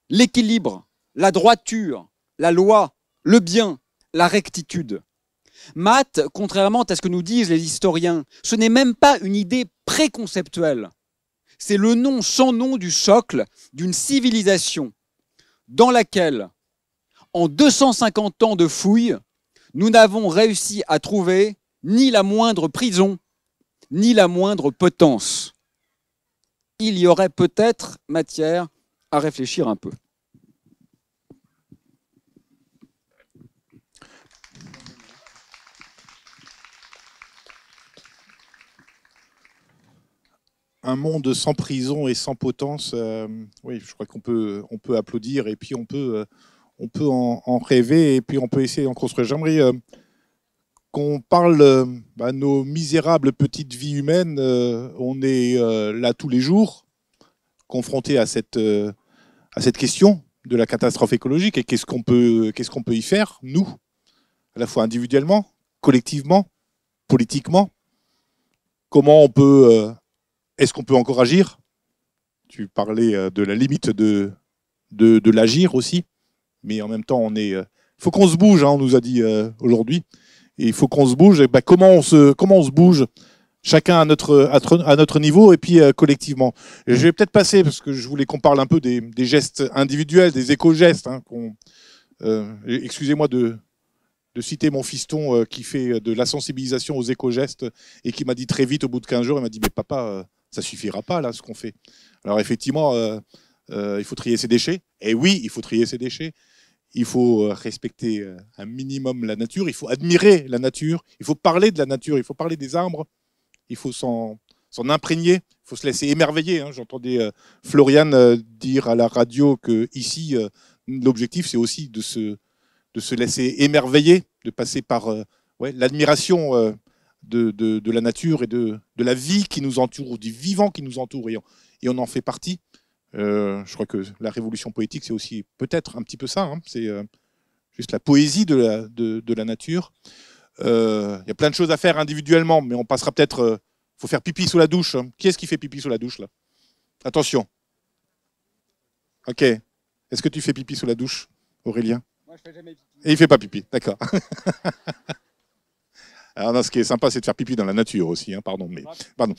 l'équilibre, la droiture, la loi, le bien, la rectitude. Maths, contrairement à ce que nous disent les historiens, ce n'est même pas une idée préconceptuelle. C'est le nom sans nom du socle d'une civilisation dans laquelle, en 250 ans de fouilles, nous n'avons réussi à trouver ni la moindre prison, ni la moindre potence. Il y aurait peut-être matière à réfléchir un peu. Un monde sans prison et sans potence, oui, je crois qu'on peut applaudir et puis on peut en rêver et puis on peut essayer d'en construire. J'aimerais qu'on parle nos misérables petites vies humaines. On est là tous les jours, confrontés à cette question de la catastrophe écologique et qu'est-ce qu'on peut y faire, nous, à la fois individuellement, collectivement, politiquement. Comment on peut... Est-ce qu'on peut encore agir? Tu parlais de la limite de l'agir aussi, mais en même temps, il faut qu'on se bouge, hein, on nous a dit aujourd'hui, et il faut qu'on se bouge. Et comment on se bouge, chacun à notre niveau et puis collectivement. Et je vais peut-être passer, parce que je voulais qu'on parle un peu des gestes individuels, des éco-gestes. Hein, excusez-moi de citer mon fiston qui fait de la sensibilisation aux éco-gestes et qui m'a dit très vite, au bout de 15 jours, il m'a dit « Mais papa, ça suffira pas là ce qu'on fait ». Alors effectivement, il faut trier ses déchets. Et oui, il faut trier ses déchets. Il faut respecter un minimum la nature. Il faut admirer la nature. Il faut parler de la nature. Il faut parler des arbres. Il faut s'en imprégner. Il faut se laisser émerveiller. Hein. J'entendais Florian dire à la radio que ici, l'objectif, c'est aussi de se laisser émerveiller, de passer par l'admiration de la nature et de la vie qui nous entoure, ou du vivant qui nous entoure. Et on en fait partie. Je crois que la révolution poétique, c'est aussi peut-être un petit peu ça. Hein. C'est juste la poésie de la nature. Il y a plein de choses à faire individuellement, mais on passera peut-être... Il faut faire pipi sous la douche. Hein. Qui est-ce qui fait pipi sous la douche, là? Attention. Ok. Est-ce que tu fais pipi sous la douche, Aurélien? Moi, je fais jamais pipi. Et il ne fait pas pipi, d'accord. Alors, non, ce qui est sympa, c'est de faire pipi dans la nature aussi. Hein, pardon. Mais, pardon.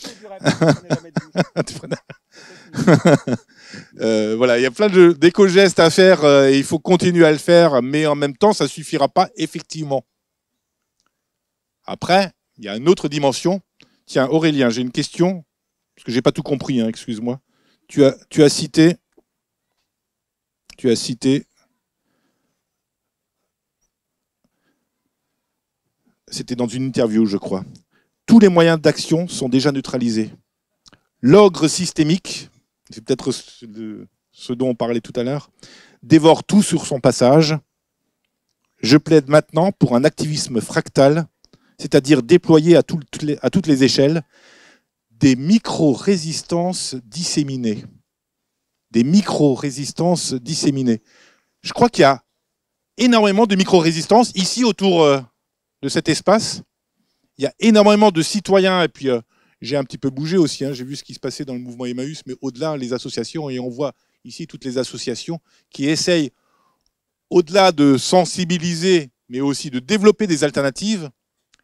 Voilà, il y a plein d'éco-gestes à faire et il faut continuer à le faire, mais en même temps, ça ne suffira pas effectivement. Après, il y a une autre dimension. Tiens, Aurélien, j'ai une question, parce que je n'ai pas tout compris, hein, excuse-moi. Tu as cité... C'était dans une interview, je crois. Tous les moyens d'action sont déjà neutralisés. L'ogre systémique, c'est peut-être ce dont on parlait tout à l'heure, dévore tout sur son passage. Je plaide maintenant pour un activisme fractal, c'est-à-dire déployé à toutes les échelles, des micro-résistances disséminées. Des micro-résistances disséminées. Je crois qu'il y a énormément de micro-résistances ici autour de cet espace. Il y a énormément de citoyens, et puis j'ai un petit peu bougé aussi, hein, j'ai vu ce qui se passait dans le mouvement Emmaüs, mais au-delà, les associations, et on voit ici toutes les associations qui essayent, au-delà de sensibiliser, mais aussi de développer des alternatives.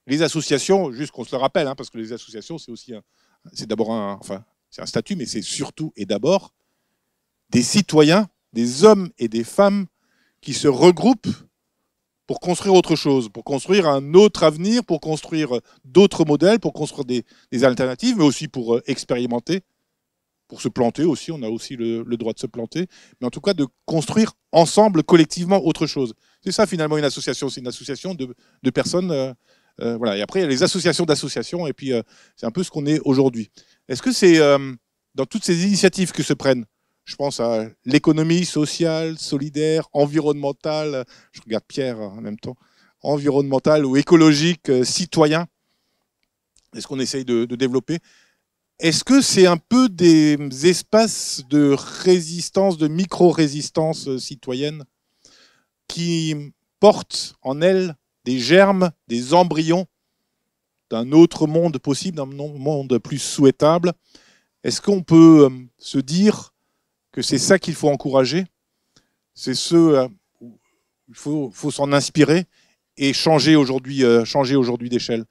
Les associations, juste qu'on se le rappelle, hein, parce que les associations, c'est aussi c'est d'abord un statut, mais c'est surtout et d'abord des citoyens, des hommes et des femmes qui se regroupent pour construire autre chose, pour construire un autre avenir, pour construire d'autres modèles, pour construire des alternatives, mais aussi pour expérimenter, pour se planter aussi, on a aussi le droit de se planter, mais en tout cas de construire ensemble, collectivement, autre chose. C'est ça finalement une association, c'est une association de personnes, voilà. Et après il y a les associations d'associations, et puis c'est un peu ce qu'on est aujourd'hui. Est-ce que c'est dans toutes ces initiatives que se prennent, je pense à l'économie sociale, solidaire, environnementale, je regarde Pierre en même temps, environnementale ou écologique, citoyen, est-ce qu'on essaye de développer? Est-ce que c'est un peu des espaces de résistance, de micro-résistance citoyenne qui portent en elles des germes, des embryons d'un autre monde possible, d'un monde plus souhaitable? Est-ce qu'on peut se dire que c'est ça qu'il faut encourager? C'est il faut s'en inspirer et changer aujourd'hui d'échelle.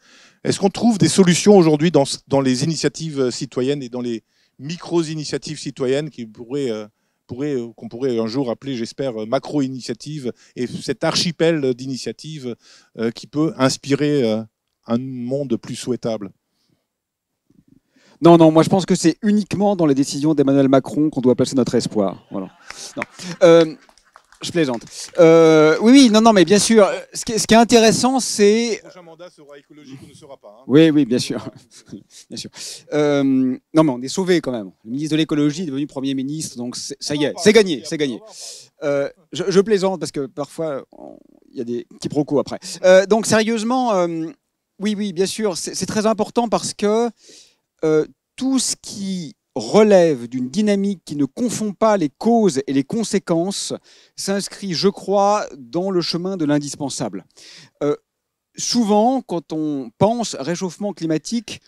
Est-ce qu'on trouve des solutions aujourd'hui dans les initiatives citoyennes et dans les micro-initiatives citoyennes qu'on pourrait un jour appeler, j'espère, macro-initiatives, et cet archipel d'initiatives qui peut inspirer un monde plus souhaitable? Non, moi je pense que c'est uniquement dans les décisions d'Emmanuel Macron qu'on doit placer notre espoir. Voilà. Non. Je plaisante. Oui, non, mais bien sûr. Ce qui est intéressant, c'est... Le prochain mandat sera écologique ou ne sera pas. Hein. Oui, bien sûr. Bien sûr. Non, mais on est sauvés quand même. Le ministre de l'écologie est devenu Premier ministre, donc ça y est, c'est gagné. Je plaisante parce que parfois, il y a des quiproquos après. Donc sérieusement, oui, bien sûr, c'est très important parce que tout ce qui relève d'une dynamique qui ne confond pas les causes et les conséquences s'inscrit, je crois, dans le chemin de l'indispensable. Souvent, quand on pense réchauffement climatique,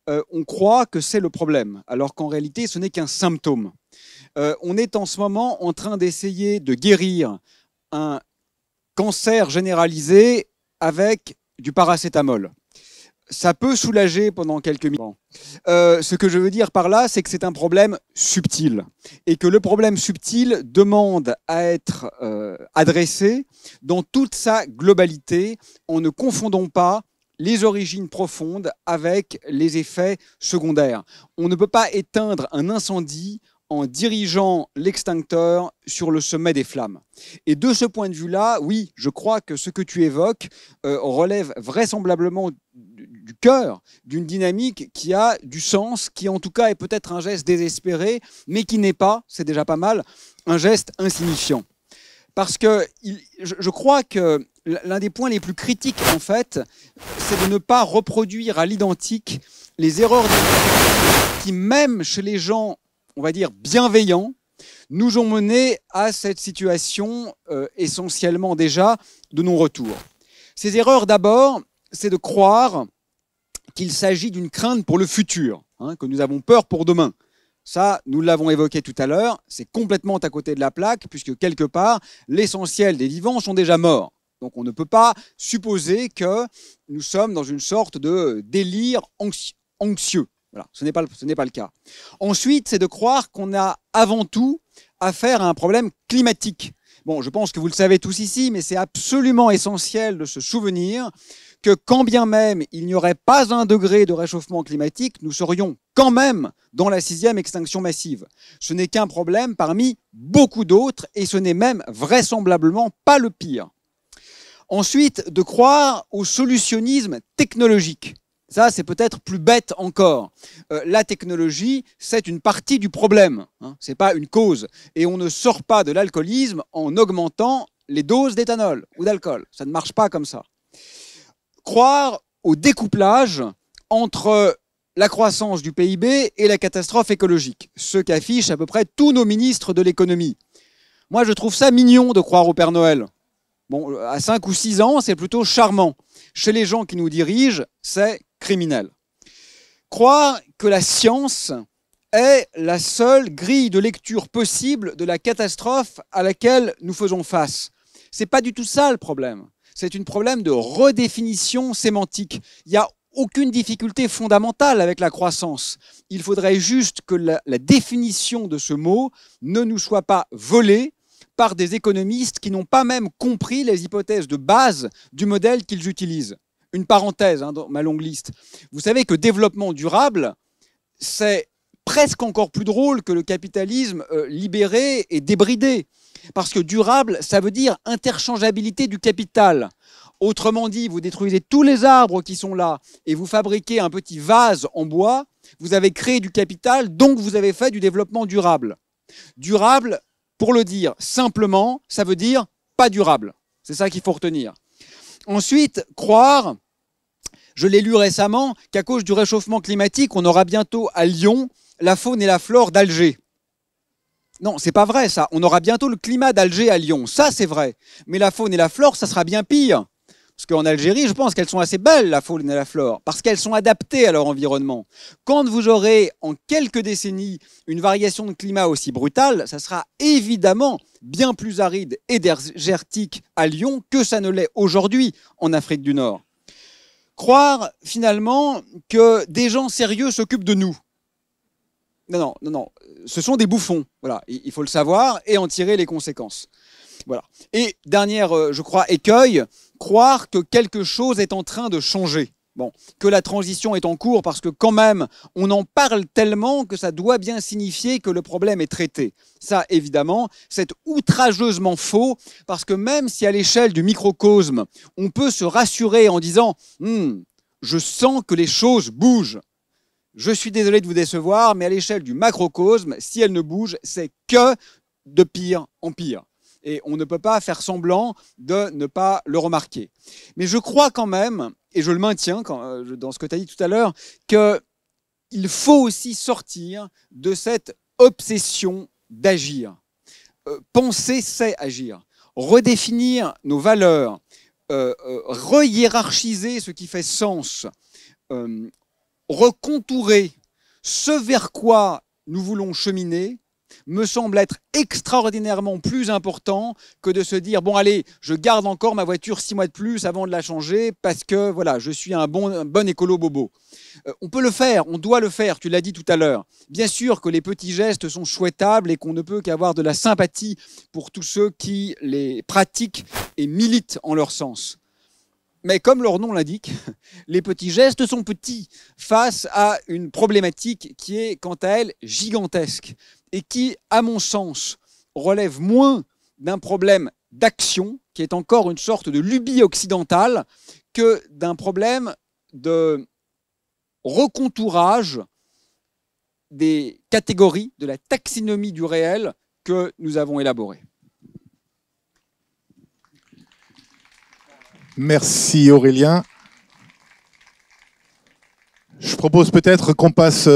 on croit que c'est le problème, alors qu'en réalité, ce n'est qu'un symptôme. On est en ce moment en train d'essayer de guérir un cancer généralisé avec du paracétamol. ça peut soulager pendant quelques minutes. Ce que je veux dire par là, c'est que c'est un problème subtil et que le problème subtil demande à être adressé dans toute sa globalité en ne confondant pas les origines profondes avec les effets secondaires. On ne peut pas éteindre un incendie en dirigeant l'extincteur sur le sommet des flammes. Et de ce point de vue-là, oui, je crois que ce que tu évoques relève vraisemblablement du cœur d'une dynamique qui a du sens, qui en tout cas est peut-être un geste désespéré, mais qui n'est pas, c'est déjà pas mal, un geste insignifiant. Parce que je crois que l'un des points les plus critiques, en fait, c'est de ne pas reproduire à l'identique les erreurs qui, même chez les gens, on va dire, bienveillants, nous ont mené à cette situation essentiellement déjà de non-retour. Ces erreurs, d'abord, c'est de croire qu'il s'agit d'une crainte pour le futur, hein, que nous avons peur pour demain. Ça, nous l'avons évoqué tout à l'heure, c'est complètement à côté de la plaque, puisque quelque part, l'essentiel des vivants sont déjà morts. Donc on ne peut pas supposer que nous sommes dans une sorte de délire anxieux. Voilà, ce n'est pas le cas. Ensuite, c'est de croire qu'on a avant tout affaire à un problème climatique. Bon, je pense que vous le savez tous ici, mais c'est absolument essentiel de se souvenir que quand bien même il n'y aurait pas 1 degré de réchauffement climatique, nous serions quand même dans la 6e extinction massive. Ce n'est qu'un problème parmi beaucoup d'autres et ce n'est même vraisemblablement pas le pire. Ensuite, de croire au solutionnisme technologique. Ça, c'est peut-être plus bête encore. La technologie, c'est une partie du problème, hein, ce n'est pas une cause. Et on ne sort pas de l'alcoolisme en augmentant les doses d'éthanol ou d'alcool. Ça ne marche pas comme ça. Croire au découplage entre la croissance du PIB et la catastrophe écologique, ce qu'affichent à peu près tous nos ministres de l'économie. Moi, je trouve ça mignon de croire au Père Noël. Bon, à 5 ou 6 ans, c'est plutôt charmant. Chez les gens qui nous dirigent, c'est criminel. Croire que la science est la seule grille de lecture possible de la catastrophe à laquelle nous faisons face. Ce n'est pas du tout ça le problème. C'est un problème de redéfinition sémantique. Il n'y a aucune difficulté fondamentale avec la croissance. Il faudrait juste que la définition de ce mot ne nous soit pas volée par des économistes qui n'ont pas même compris les hypothèses de base du modèle qu'ils utilisent. Une parenthèse dans ma longue liste. Vous savez que développement durable, c'est presque encore plus drôle que le capitalisme libéré et débridé. Parce que durable, ça veut dire interchangeabilité du capital. Autrement dit, vous détruisez tous les arbres qui sont là et vous fabriquez un petit vase en bois, vous avez créé du capital, donc vous avez fait du développement durable. Durable, pour le dire simplement, ça veut dire pas durable. C'est ça qu'il faut retenir. Ensuite, croire, je l'ai lu récemment, qu'à cause du réchauffement climatique, on aura bientôt à Lyon la faune et la flore d'Alger. Non, c'est pas vrai ça. On aura bientôt le climat d'Alger à Lyon. Ça, c'est vrai. Mais la faune et la flore, ça sera bien pire. Parce qu'en Algérie, je pense qu'elles sont assez belles, la faune et la flore, parce qu'elles sont adaptées à leur environnement. Quand vous aurez en quelques décennies une variation de climat aussi brutale, ça sera évidemment bien plus aride et désertique à Lyon que ça ne l'est aujourd'hui en Afrique du Nord. Croire finalement que des gens sérieux s'occupent de nous. Non, ce sont des bouffons, voilà, il faut le savoir et en tirer les conséquences. Voilà. Et dernière, je crois, écueil, croire que quelque chose est en train de changer. Bon, que la transition est en cours parce que quand même, on en parle tellement que ça doit bien signifier que le problème est traité. Ça, évidemment, c'est outrageusement faux parce que même si à l'échelle du microcosme, on peut se rassurer en disant « je sens que les choses bougent », je suis désolé de vous décevoir, mais à l'échelle du macrocosme, si elle ne bouge, c'est que de pire en pire. Et on ne peut pas faire semblant de ne pas le remarquer. Mais je crois quand même, et je le maintiens dans ce que tu as dit tout à l'heure, qu'il faut aussi sortir de cette obsession d'agir. Penser, c'est agir. Redéfinir nos valeurs, rehiérarchiser ce qui fait sens, recontourer ce vers quoi nous voulons cheminer, me semble être extraordinairement plus important que de se dire bon allez, je garde encore ma voiture 6 mois de plus avant de la changer parce que voilà, je suis un bon écolo bobo. On peut le faire, on doit le faire, tu l'as dit tout à l'heure. Bien sûr que les petits gestes sont souhaitables et qu'on ne peut qu'avoir de la sympathie pour tous ceux qui les pratiquent et militent en leur sens. Mais comme leur nom l'indique, les petits gestes sont petits face à une problématique qui est, quant à elle, gigantesque et qui, à mon sens, relève moins d'un problème d'action, qui est encore une sorte de lubie occidentale, que d'un problème de recontourage des catégories, de la taxinomie du réel que nous avons élaborée. Merci Aurélien. Je propose peut-être qu'on passe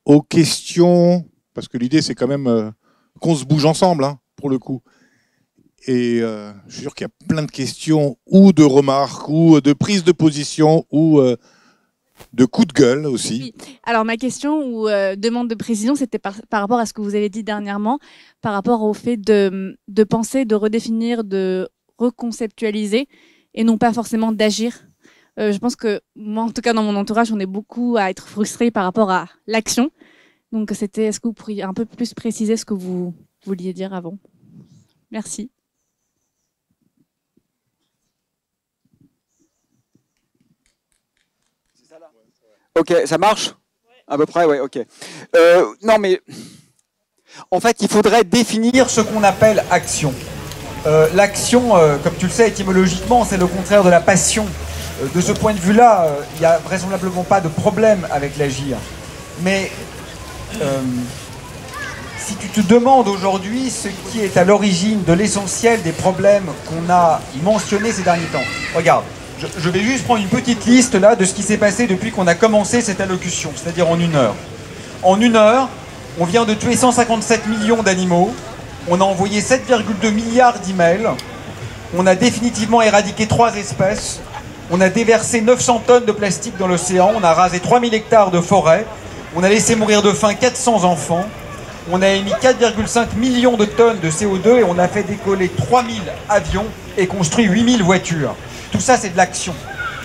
aux questions, parce que l'idée c'est quand même qu'on se bouge ensemble, hein, pour le coup. Et je suis sûr qu'il y a plein de questions, ou de remarques, ou de prises de position, ou de coups de gueule aussi. Oui. Alors ma question ou demande de précision, c'était par rapport à ce que vous avez dit dernièrement, par rapport au fait de penser, de redéfinir, de reconceptualiser, et non pas forcément d'agir. Je pense que moi, en tout cas dans mon entourage, on est beaucoup à être frustrés par rapport à l'action. Donc c'était, est-ce que vous pourriez un peu plus préciser ce que vous vouliez dire avant? Merci. Ok, ça marche? À peu près, ouais, ok. Non, mais en fait, il faudrait définir ce qu'on appelle action. L'action, comme tu le sais, étymologiquement, c'est le contraire de la passion. De ce point de vue-là, il n'y a vraisemblablement pas de problème avec l'agir. Mais si tu te demandes aujourd'hui ce qui est à l'origine de l'essentiel des problèmes qu'on a mentionnés ces derniers temps, regarde. Je vais juste prendre une petite liste là de ce qui s'est passé depuis qu'on a commencé cette allocution, c'est-à-dire en 1 heure. En 1 heure, on vient de tuer 157 millions d'animaux, on a envoyé 7,2 milliards d'emails, on a définitivement éradiqué 3 espèces, on a déversé 900 tonnes de plastique dans l'océan, on a rasé 3000 hectares de forêt, on a laissé mourir de faim 400 enfants, on a émis 4,5 millions de tonnes de CO2 et on a fait décoller 3000 avions et construit 8000 voitures. Tout ça, c'est de l'action.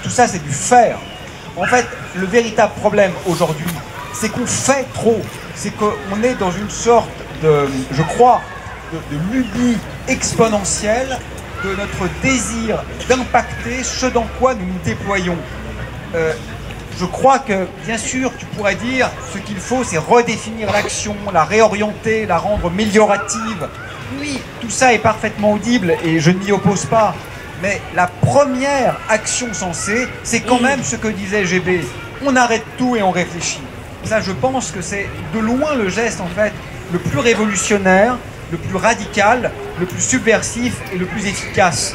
Tout ça, c'est du faire. En fait, le véritable problème aujourd'hui, c'est qu'on fait trop. C'est qu'on est dans une sorte de, je crois, de lubie exponentielle de notre désir d'impacter ce dans quoi nous nous déployons. Je crois que, bien sûr, tu pourrais dire, ce qu'il faut, c'est redéfinir l'action, la réorienter, la rendre améliorative. Oui, tout ça est parfaitement audible et je ne m'y oppose pas. Mais la première action sensée, c'est quand même ce que disait GB. On arrête tout et on réfléchit. Ça, je pense que c'est de loin le geste, en fait, le plus révolutionnaire, le plus radical, le plus subversif et le plus efficace.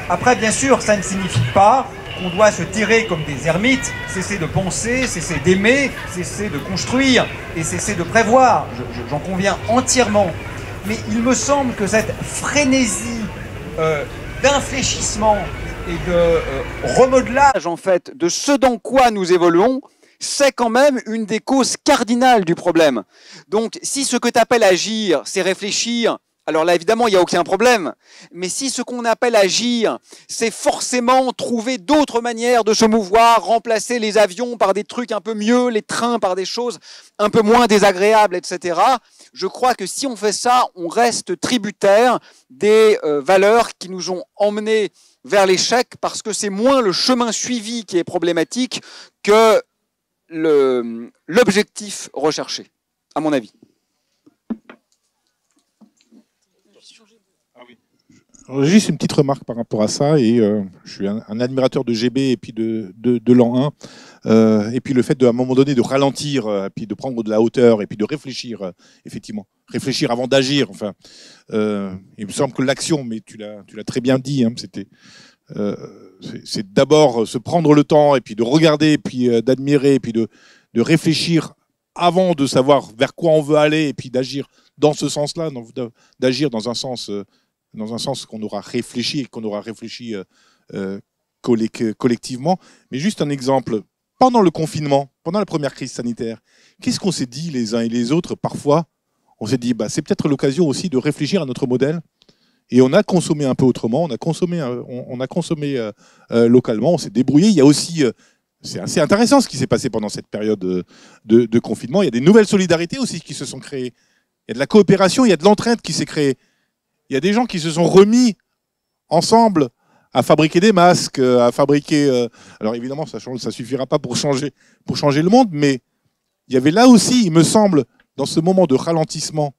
Après, bien sûr, ça ne signifie pas qu'on doit se tirer comme des ermites, cesser de penser, cesser d'aimer, cesser de construire et cesser de prévoir. J'en conviens entièrement. Mais il me semble que cette frénésie d'infléchissement et de remodelage en fait de ce dans quoi nous évoluons, c'est quand même une des causes cardinales du problème. Donc si ce que tu appelles agir, c'est réfléchir, alors là évidemment il n'y a aucun problème, mais si ce qu'on appelle agir, c'est forcément trouver d'autres manières de se mouvoir, remplacer les avions par des trucs un peu mieux, les trains par des choses un peu moins désagréables, etc., je crois que si on fait ça, on reste tributaire des valeurs qui nous ont emmenés vers l'échec parce que c'est moins le chemin suivi qui est problématique que l'objectif recherché, à mon avis. Alors, juste une petite remarque par rapport à ça, et je suis un admirateur de GB et puis de l'an 1, et puis le fait à un moment donné de ralentir, et puis de prendre de la hauteur, et puis de réfléchir, effectivement, réfléchir avant d'agir. Enfin, il me semble que l'action, mais tu l'as très bien dit, hein, c'est d'abord se prendre le temps, et puis de regarder, et puis d'admirer, et puis de réfléchir avant de savoir vers quoi on veut aller, et puis d'agir dans ce sens-là, d'agir dans un sens qu'on aura réfléchi et qu'on aura réfléchi collectivement. Mais juste un exemple, pendant le confinement, pendant la première crise sanitaire, qu'est-ce qu'on s'est dit les uns et les autres parfois on s'est dit, bah, c'est peut-être l'occasion aussi de réfléchir à notre modèle. Et on a consommé un peu autrement, on a consommé localement, on s'est débrouillé. Il y a aussi, c'est assez intéressant ce qui s'est passé pendant cette période de confinement. Il y a des nouvelles solidarités aussi qui se sont créées. Il y a de la coopération, il y a de l'entraide qui s'est créée. Il y a des gens qui se sont remis ensemble à fabriquer des masques, à fabriquer... alors évidemment, ça ne suffira pas pour changer le monde, mais il y avait là aussi, il me semble, dans ce moment de ralentissement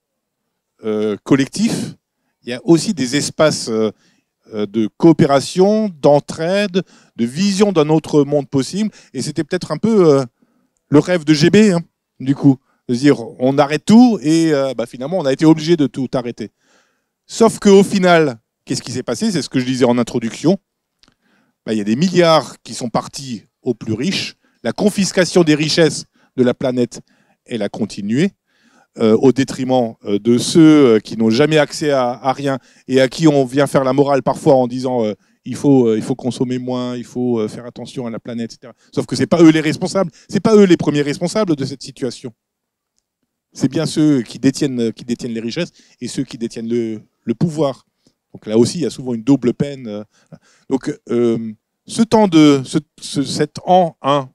collectif, il y a aussi des espaces de coopération, d'entraide, de vision d'un autre monde possible. Et c'était peut-être un peu le rêve de GB, hein, du coup. De se dire, on arrête tout et finalement, on a été obligé de tout arrêter. Sauf qu'au final, qu'est-ce qui s'est passé? C'est ce que je disais en introduction. Il y a des milliards qui sont partis aux plus riches. La confiscation des richesses de la planète, elle a continué. Au détriment de ceux qui n'ont jamais accès à rien et à qui on vient faire la morale parfois en disant il faut consommer moins, il faut faire attention à la planète, etc. Sauf que ce n'est pas eux les responsables, ce n'est pas eux les premiers responsables de cette situation. C'est bien ceux qui détiennent les richesses et ceux qui détiennent le pouvoir. Donc là aussi, il y a souvent une double peine. Donc cet an 1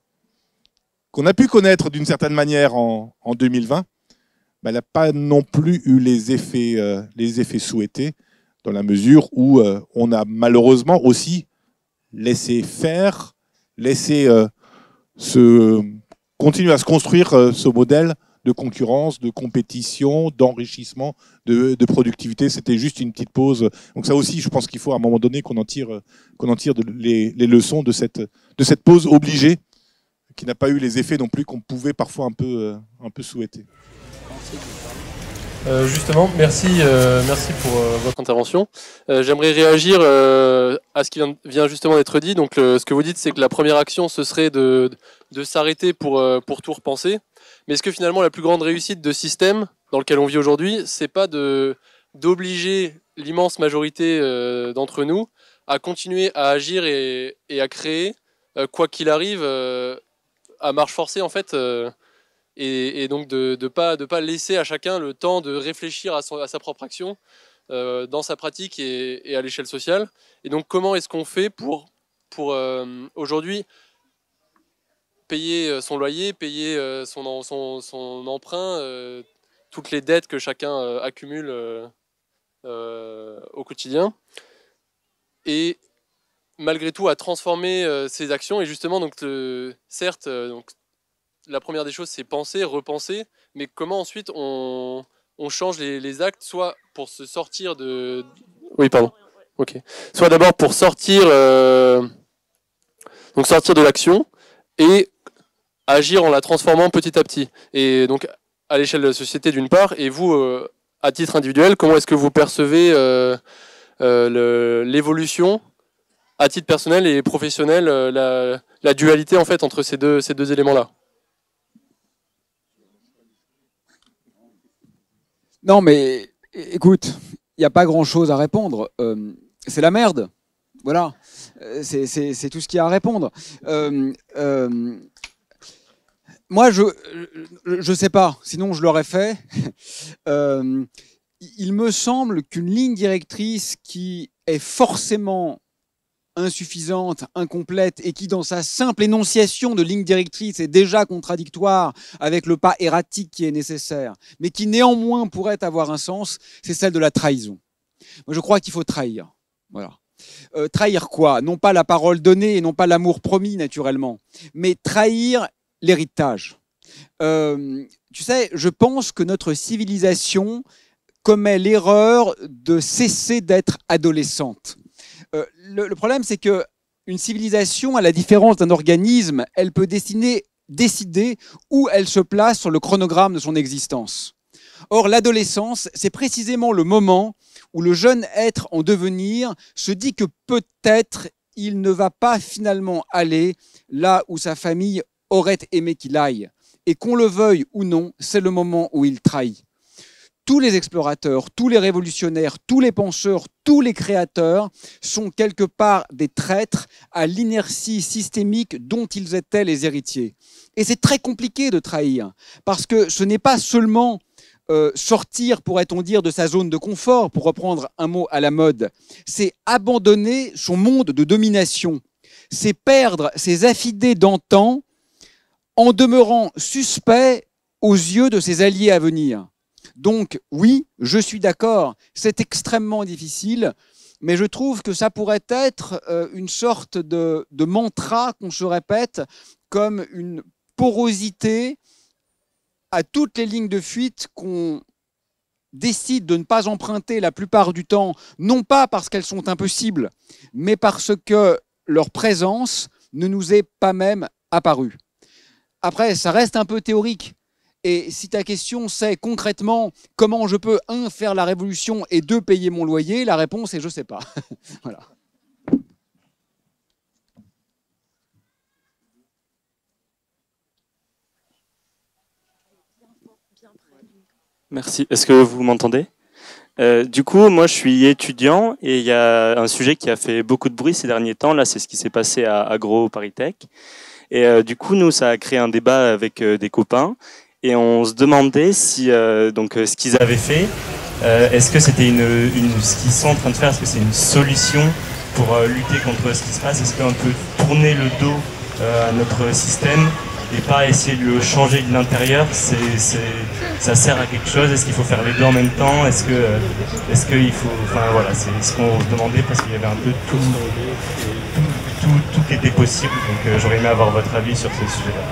qu'on a pu connaître d'une certaine manière en 2020, elle n'a pas non plus eu les effets souhaités, dans la mesure où on a malheureusement aussi laissé faire, laissé continuer à se construire ce modèle de concurrence, de compétition, d'enrichissement, de productivité. C'était juste une petite pause. Donc ça aussi, je pense qu'il faut à un moment donné qu'on en tire les leçons de cette pause obligée, qui n'a pas eu les effets non plus qu'on pouvait parfois un peu souhaiter. Justement, merci pour votre intervention. J'aimerais réagir à ce qui vient justement d'être dit. Donc, ce que vous dites, c'est que la première action, ce serait de s'arrêter pour tout repenser. Mais est-ce que finalement, la plus grande réussite de système dans lequel on vit aujourd'hui, c'est pas d'obliger l'immense majorité d'entre nous à continuer à agir et à créer, quoi qu'il arrive, à marche forcée en fait et donc de pas laisser à chacun le temps de réfléchir à sa propre action dans sa pratique et à l'échelle sociale. Et donc comment est-ce qu'on fait pour aujourd'hui payer son loyer, payer son emprunt, toutes les dettes que chacun accumule au quotidien, et malgré tout à transformer ses actions. Et justement, donc, certes, la première des choses, c'est penser, repenser, mais comment ensuite on change les actes, soit pour se sortir de... Oui, pardon. Ok. Soit d'abord pour sortir de l'action et agir en la transformant petit à petit. Et donc, à l'échelle de la société d'une part, et vous, à titre individuel, comment est-ce que vous percevez l'évolution à titre personnel et professionnel, la dualité en fait entre ces deux éléments-là? Non, mais écoute, il n'y a pas grand-chose à répondre. C'est la merde. Voilà. C'est tout ce qu'il y a à répondre. Moi, je sais pas. Sinon, je l'aurais fait. Il me semble qu'une ligne directrice qui est forcément insuffisante, incomplète, et qui, dans sa simple énonciation de ligne directrice, est déjà contradictoire avec le pas erratique qui est nécessaire, mais qui néanmoins pourrait avoir un sens, c'est celle de la trahison. Moi, je crois qu'il faut trahir. Voilà. Trahir quoi? Non pas la parole donnée et non pas l'amour promis, naturellement, mais trahir l'héritage. Tu sais, je pense que notre civilisation commet l'erreur de cesser d'être adolescente. Le problème, c'est qu'une civilisation, à la différence d'un organisme, elle peut décider où elle se place sur le chronogramme de son existence. Or, l'adolescence, c'est précisément le moment où le jeune être en devenir se dit que peut-être il ne va pas finalement aller là où sa famille aurait aimé qu'il aille. Et qu'on le veuille ou non, c'est le moment où il trahit. Tous les explorateurs, tous les révolutionnaires, tous les penseurs, tous les créateurs sont quelque part des traîtres à l'inertie systémique dont ils étaient les héritiers. Et c'est très compliqué de trahir, parce que ce n'est pas seulement sortir, pourrait-on dire, de sa zone de confort, pour reprendre un mot à la mode. C'est abandonner son monde de domination. C'est perdre ses affidés d'antan en demeurant suspect aux yeux de ses alliés à venir. Donc oui, je suis d'accord, c'est extrêmement difficile, mais je trouve que ça pourrait être une sorte de mantra qu'on se répète comme une porosité à toutes les lignes de fuite qu'on décide de ne pas emprunter la plupart du temps, non pas parce qu'elles sont impossibles, mais parce que leur présence ne nous est pas même apparue. Après, ça reste un peu théorique. Et si ta question c'est concrètement comment je peux, 1, faire la révolution et 2, payer mon loyer, la réponse est je ne sais pas. Voilà. Merci. Est-ce que vous m'entendez ? Du coup, moi, je suis étudiant et il y a un sujet qui a fait beaucoup de bruit ces derniers temps. Là, c'est ce qui s'est passé à AgroParisTech. Et du coup, nous, ça a créé un débat avec des copains et on se demandait si ce qu'ils avaient fait, est-ce que c'était ce qu'ils sont en train de faire, est-ce que c'est une solution pour lutter contre ce qui se passe ? Est-ce qu'on peut tourner le dos à notre système et pas essayer de le changer de l'intérieur? Ça sert à quelque chose? Est-ce qu'il faut faire les deux en même temps? Est-ce qu'il faut... Enfin voilà, c'est ce qu'on se demandait parce qu'il y avait un peu tout qui était possible. Donc j'aurais aimé avoir votre avis sur ce sujet-là.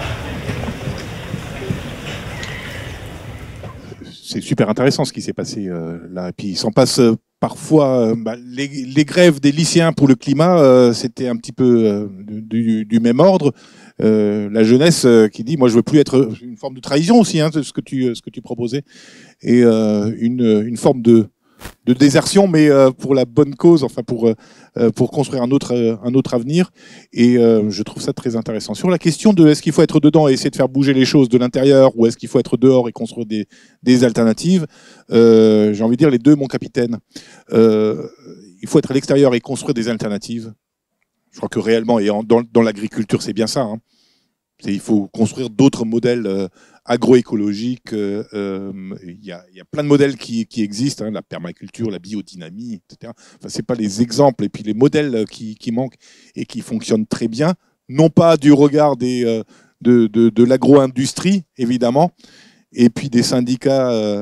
C'est super intéressant ce qui s'est passé là. Et puis il s'en passe parfois... les grèves des lycéens pour le climat, c'était un petit peu du même ordre. La jeunesse qui dit, moi je veux plus être, une forme de trahison aussi, hein, ce que tu proposais, et une forme de désertion, mais pour la bonne cause, enfin pour construire un autre avenir. Et je trouve ça très intéressant. Sur la question de est-ce qu'il faut être dedans et essayer de faire bouger les choses de l'intérieur, ou est-ce qu'il faut être dehors et construire des alternatives, j'ai envie de dire les deux, mon capitaine. Il faut être à l'extérieur et construire des alternatives. Je crois que réellement, et dans l'agriculture, c'est bien ça. Hein. Il faut construire d'autres modèles agroécologiques. Il y a plein de modèles qui existent, hein, la permaculture, la biodynamie, etc. Enfin, ce n'est pas les exemples et puis les modèles qui manquent et qui fonctionnent très bien, non pas du regard de l'agro-industrie, évidemment, et puis des syndicats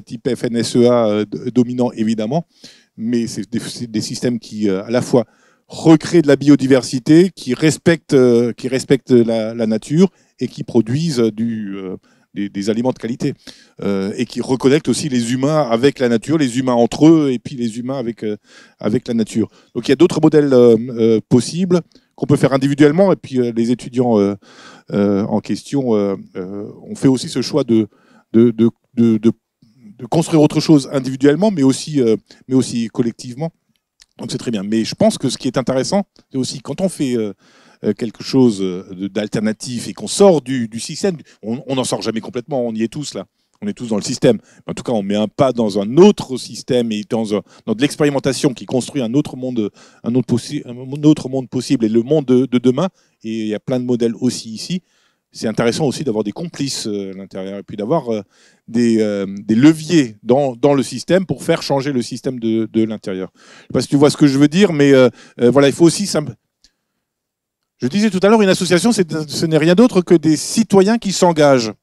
type FNSEA dominants, évidemment, mais c'est des systèmes qui, à la fois, recréent de la biodiversité, qui respectent la nature et qui produisent des aliments de qualité et qui reconnectent aussi les humains avec la nature, les humains entre eux et puis les humains avec la nature. Donc il y a d'autres modèles possibles qu'on peut faire individuellement et puis les étudiants en question ont fait aussi ce choix de construire autre chose individuellement mais aussi collectivement. Donc c'est très bien. Mais je pense que ce qui est intéressant, c'est aussi quand on fait quelque chose d'alternatif et qu'on sort du système, on n'en sort jamais complètement, on y est tous là. On est tous dans le système. En tout cas, on met un pas dans un autre système et dans de l'expérimentation qui construit un autre monde possible et le monde de demain. Et il y a plein de modèles aussi ici. C'est intéressant aussi d'avoir des complices à l'intérieur et puis d'avoir des leviers dans le système pour faire changer le système de l'intérieur. Je ne sais pas si tu vois ce que je veux dire, mais voilà, il faut aussi... Je disais tout à l'heure, une association, ce n'est rien d'autre que des citoyens qui s'engagent.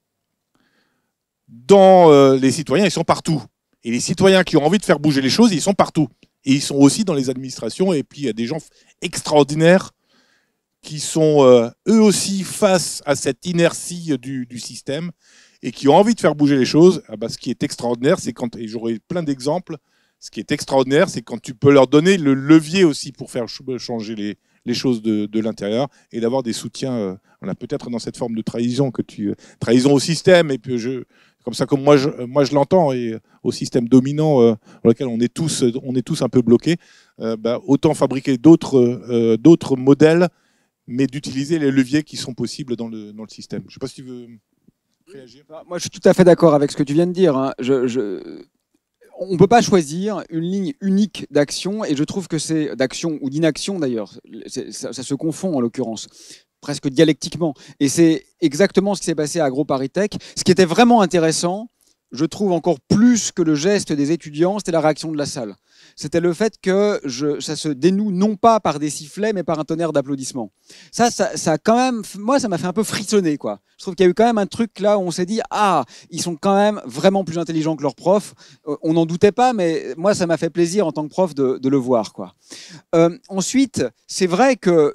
Les citoyens, ils sont partout. Et les citoyens qui ont envie de faire bouger les choses, ils sont partout. Et ils sont aussi dans les administrations. Et puis, il y a des gens extraordinaires qui sont eux aussi face à cette inertie du système et qui ont envie de faire bouger les choses. Ce qui est extraordinaire, c'est quand, et j'aurai plein d'exemples, ce qui est extraordinaire, c'est quand tu peux leur donner le levier aussi pour faire changer les choses de l'intérieur et d'avoir des soutiens. On a peut-être dans cette forme de trahison trahison au système et puis comme ça comme moi je l'entends et au système dominant dans lequel on est tous un peu bloqués. Autant fabriquer d'autres modèles, mais d'utiliser les leviers qui sont possibles dans le système. Je ne sais pas si tu veux réagir. Moi, je suis tout à fait d'accord avec ce que tu viens de dire. Hein. On ne peut pas choisir une ligne unique d'action, et je trouve que c'est d'action ou d'inaction d'ailleurs. Ça se confond en l'occurrence, presque dialectiquement. Et c'est exactement ce qui s'est passé à AgroParisTech. Ce qui était vraiment intéressant, je trouve encore plus que le geste des étudiants, c'était la réaction de la salle. C'était le fait que ça se dénoue non pas par des sifflets, mais par un tonnerre d'applaudissements. Ça a quand même, moi, ça m'a fait un peu frissonner, quoi. Je trouve qu'il y a eu quand même un truc là où on s'est dit, ah, ils sont quand même vraiment plus intelligents que leurs profs. On n'en doutait pas, mais moi, ça m'a fait plaisir en tant que prof de le voir, quoi. Ensuite, c'est vrai que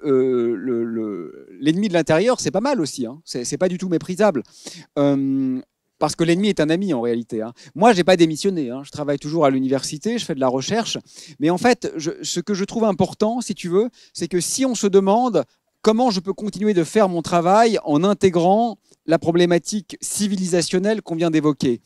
l'ennemi de l'intérieur, c'est pas mal aussi, hein. C'est pas du tout méprisable. Parce que l'ennemi est un ami en réalité. Hein. Moi, je n'ai pas démissionné. Hein. Je travaille toujours à l'université, je fais de la recherche. Mais en fait, ce que je trouve important, si tu veux, c'est que si on se demande comment je peux continuer de faire mon travail en intégrant la problématique civilisationnelle qu'on vient d'évoquer,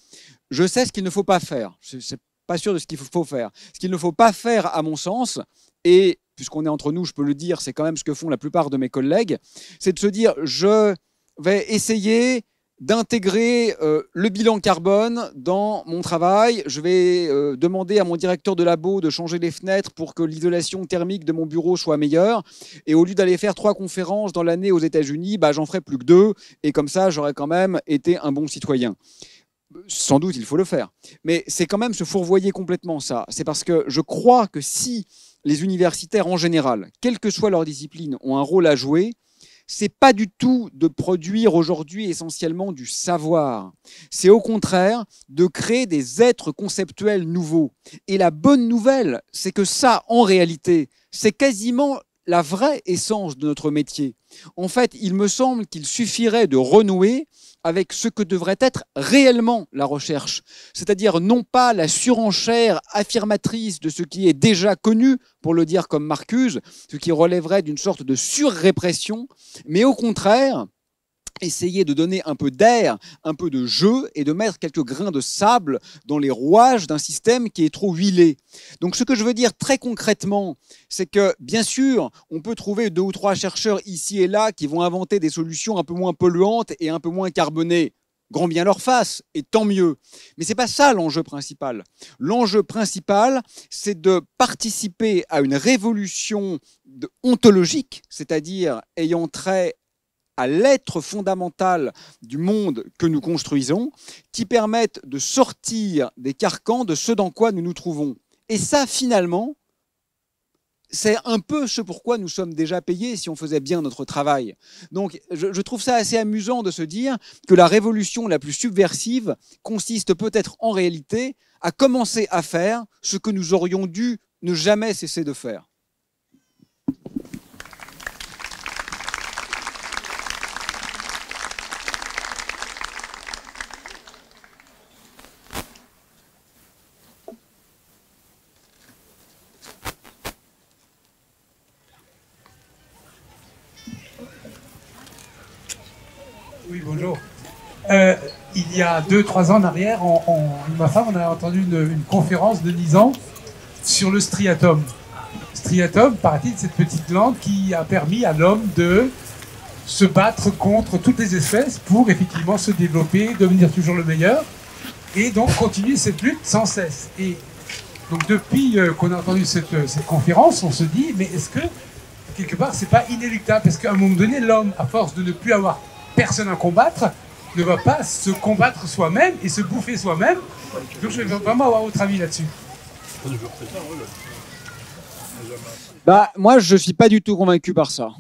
je sais ce qu'il ne faut pas faire. Je ne suis pas sûr de ce qu'il faut faire. Ce qu'il ne faut pas faire, à mon sens, et puisqu'on est entre nous, je peux le dire, c'est quand même ce que font la plupart de mes collègues, c'est de se dire, je vais essayer d'intégrer le bilan carbone dans mon travail. Je vais demander à mon directeur de labo de changer les fenêtres pour que l'isolation thermique de mon bureau soit meilleure. Et au lieu d'aller faire 3 conférences dans l'année aux États-Unis, bah, j'en ferai plus que 2. Et comme ça, j'aurais quand même été un bon citoyen. Sans doute, il faut le faire. Mais c'est quand même se fourvoyer complètement, ça. C'est parce que je crois que si les universitaires en général, quelle que soit leur discipline, ont un rôle à jouer, c'est pas du tout de produire aujourd'hui essentiellement du savoir. C'est au contraire de créer des êtres conceptuels nouveaux. Et la bonne nouvelle, c'est que ça, en réalité, c'est quasiment la vraie essence de notre métier. En fait, il me semble qu'il suffirait de renouer avec ce que devrait être réellement la recherche, c'est-à-dire non pas la surenchère affirmatrice de ce qui est déjà connu, pour le dire comme Marcuse, ce qui relèverait d'une sorte de surrépression, mais au contraire, essayer de donner un peu d'air, un peu de jeu et de mettre quelques grains de sable dans les rouages d'un système qui est trop huilé. Donc ce que je veux dire très concrètement, c'est que bien sûr, on peut trouver 2 ou 3 chercheurs ici et là qui vont inventer des solutions un peu moins polluantes et un peu moins carbonées. Grand bien leur face, et tant mieux. Mais ce n'est pas ça l'enjeu principal. L'enjeu principal, c'est de participer à une révolution ontologique, c'est-à-dire ayant trait à l'être fondamental du monde que nous construisons, qui permettent de sortir des carcans de ce dans quoi nous nous trouvons. Et ça, finalement, c'est un peu ce pourquoi nous sommes déjà payés si on faisait bien notre travail. Donc, je trouve ça assez amusant de se dire que la révolution la plus subversive consiste peut-être en réalité à commencer à faire ce que nous aurions dû ne jamais cesser de faire. Oui, bonjour. Il y a 2-3 ans en arrière, ma femme, on a entendu une conférence de Nizan sur le striatum. Striatum, paraît-il, cette petite glande qui a permis à l'homme de se battre contre toutes les espèces pour effectivement se développer, devenir toujours le meilleur, et donc continuer cette lutte sans cesse. Et donc depuis qu'on a entendu cette conférence, on se dit, mais est-ce que, quelque part, c'est pas inéluctable? Parce qu'à un moment donné, l'homme, à force de ne plus avoir personne à combattre, ne va pas se combattre soi-même et se bouffer soi-même. Donc je vais vraiment avoir votre avis là-dessus. Bah, moi, je ne suis pas du tout convaincu par ça.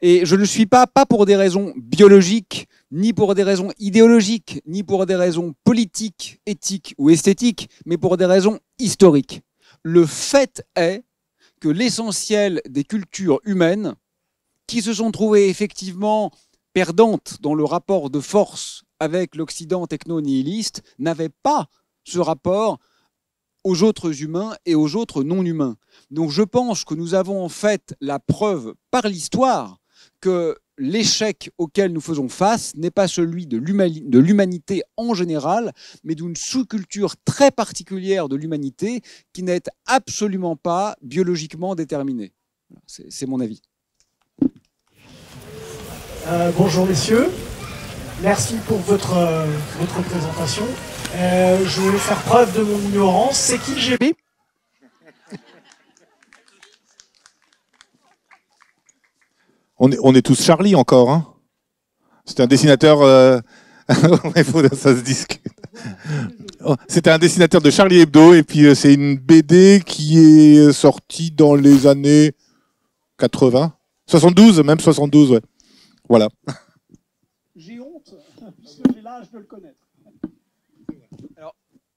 Et je ne le suis pas pour des raisons biologiques, ni pour des raisons idéologiques, ni pour des raisons politiques, éthiques ou esthétiques, mais pour des raisons historiques. Le fait est que l'essentiel des cultures humaines, qui se sont trouvées effectivement perdantes dans le rapport de force avec l'Occident techno-nihiliste, n'avaient pas ce rapport aux autres humains et aux autres non-humains. Donc je pense que nous avons en fait la preuve par l'histoire que l'échec auquel nous faisons face n'est pas celui de l'humanité en général, mais d'une sous-culture très particulière de l'humanité qui n'est absolument pas biologiquement déterminée. C'est mon avis. Bonjour messieurs, merci pour votre présentation. Je vais faire preuve de mon ignorance. C'est qui GB? On est tous Charlie encore. Hein. C'est un dessinateur. Ça se discute. C'était un dessinateur de Charlie Hebdo, et puis c'est une BD qui est sortie dans les années 80, 72, même 72, ouais. Voilà. J'ai honte, puisque j'ai l'âge de le connaître.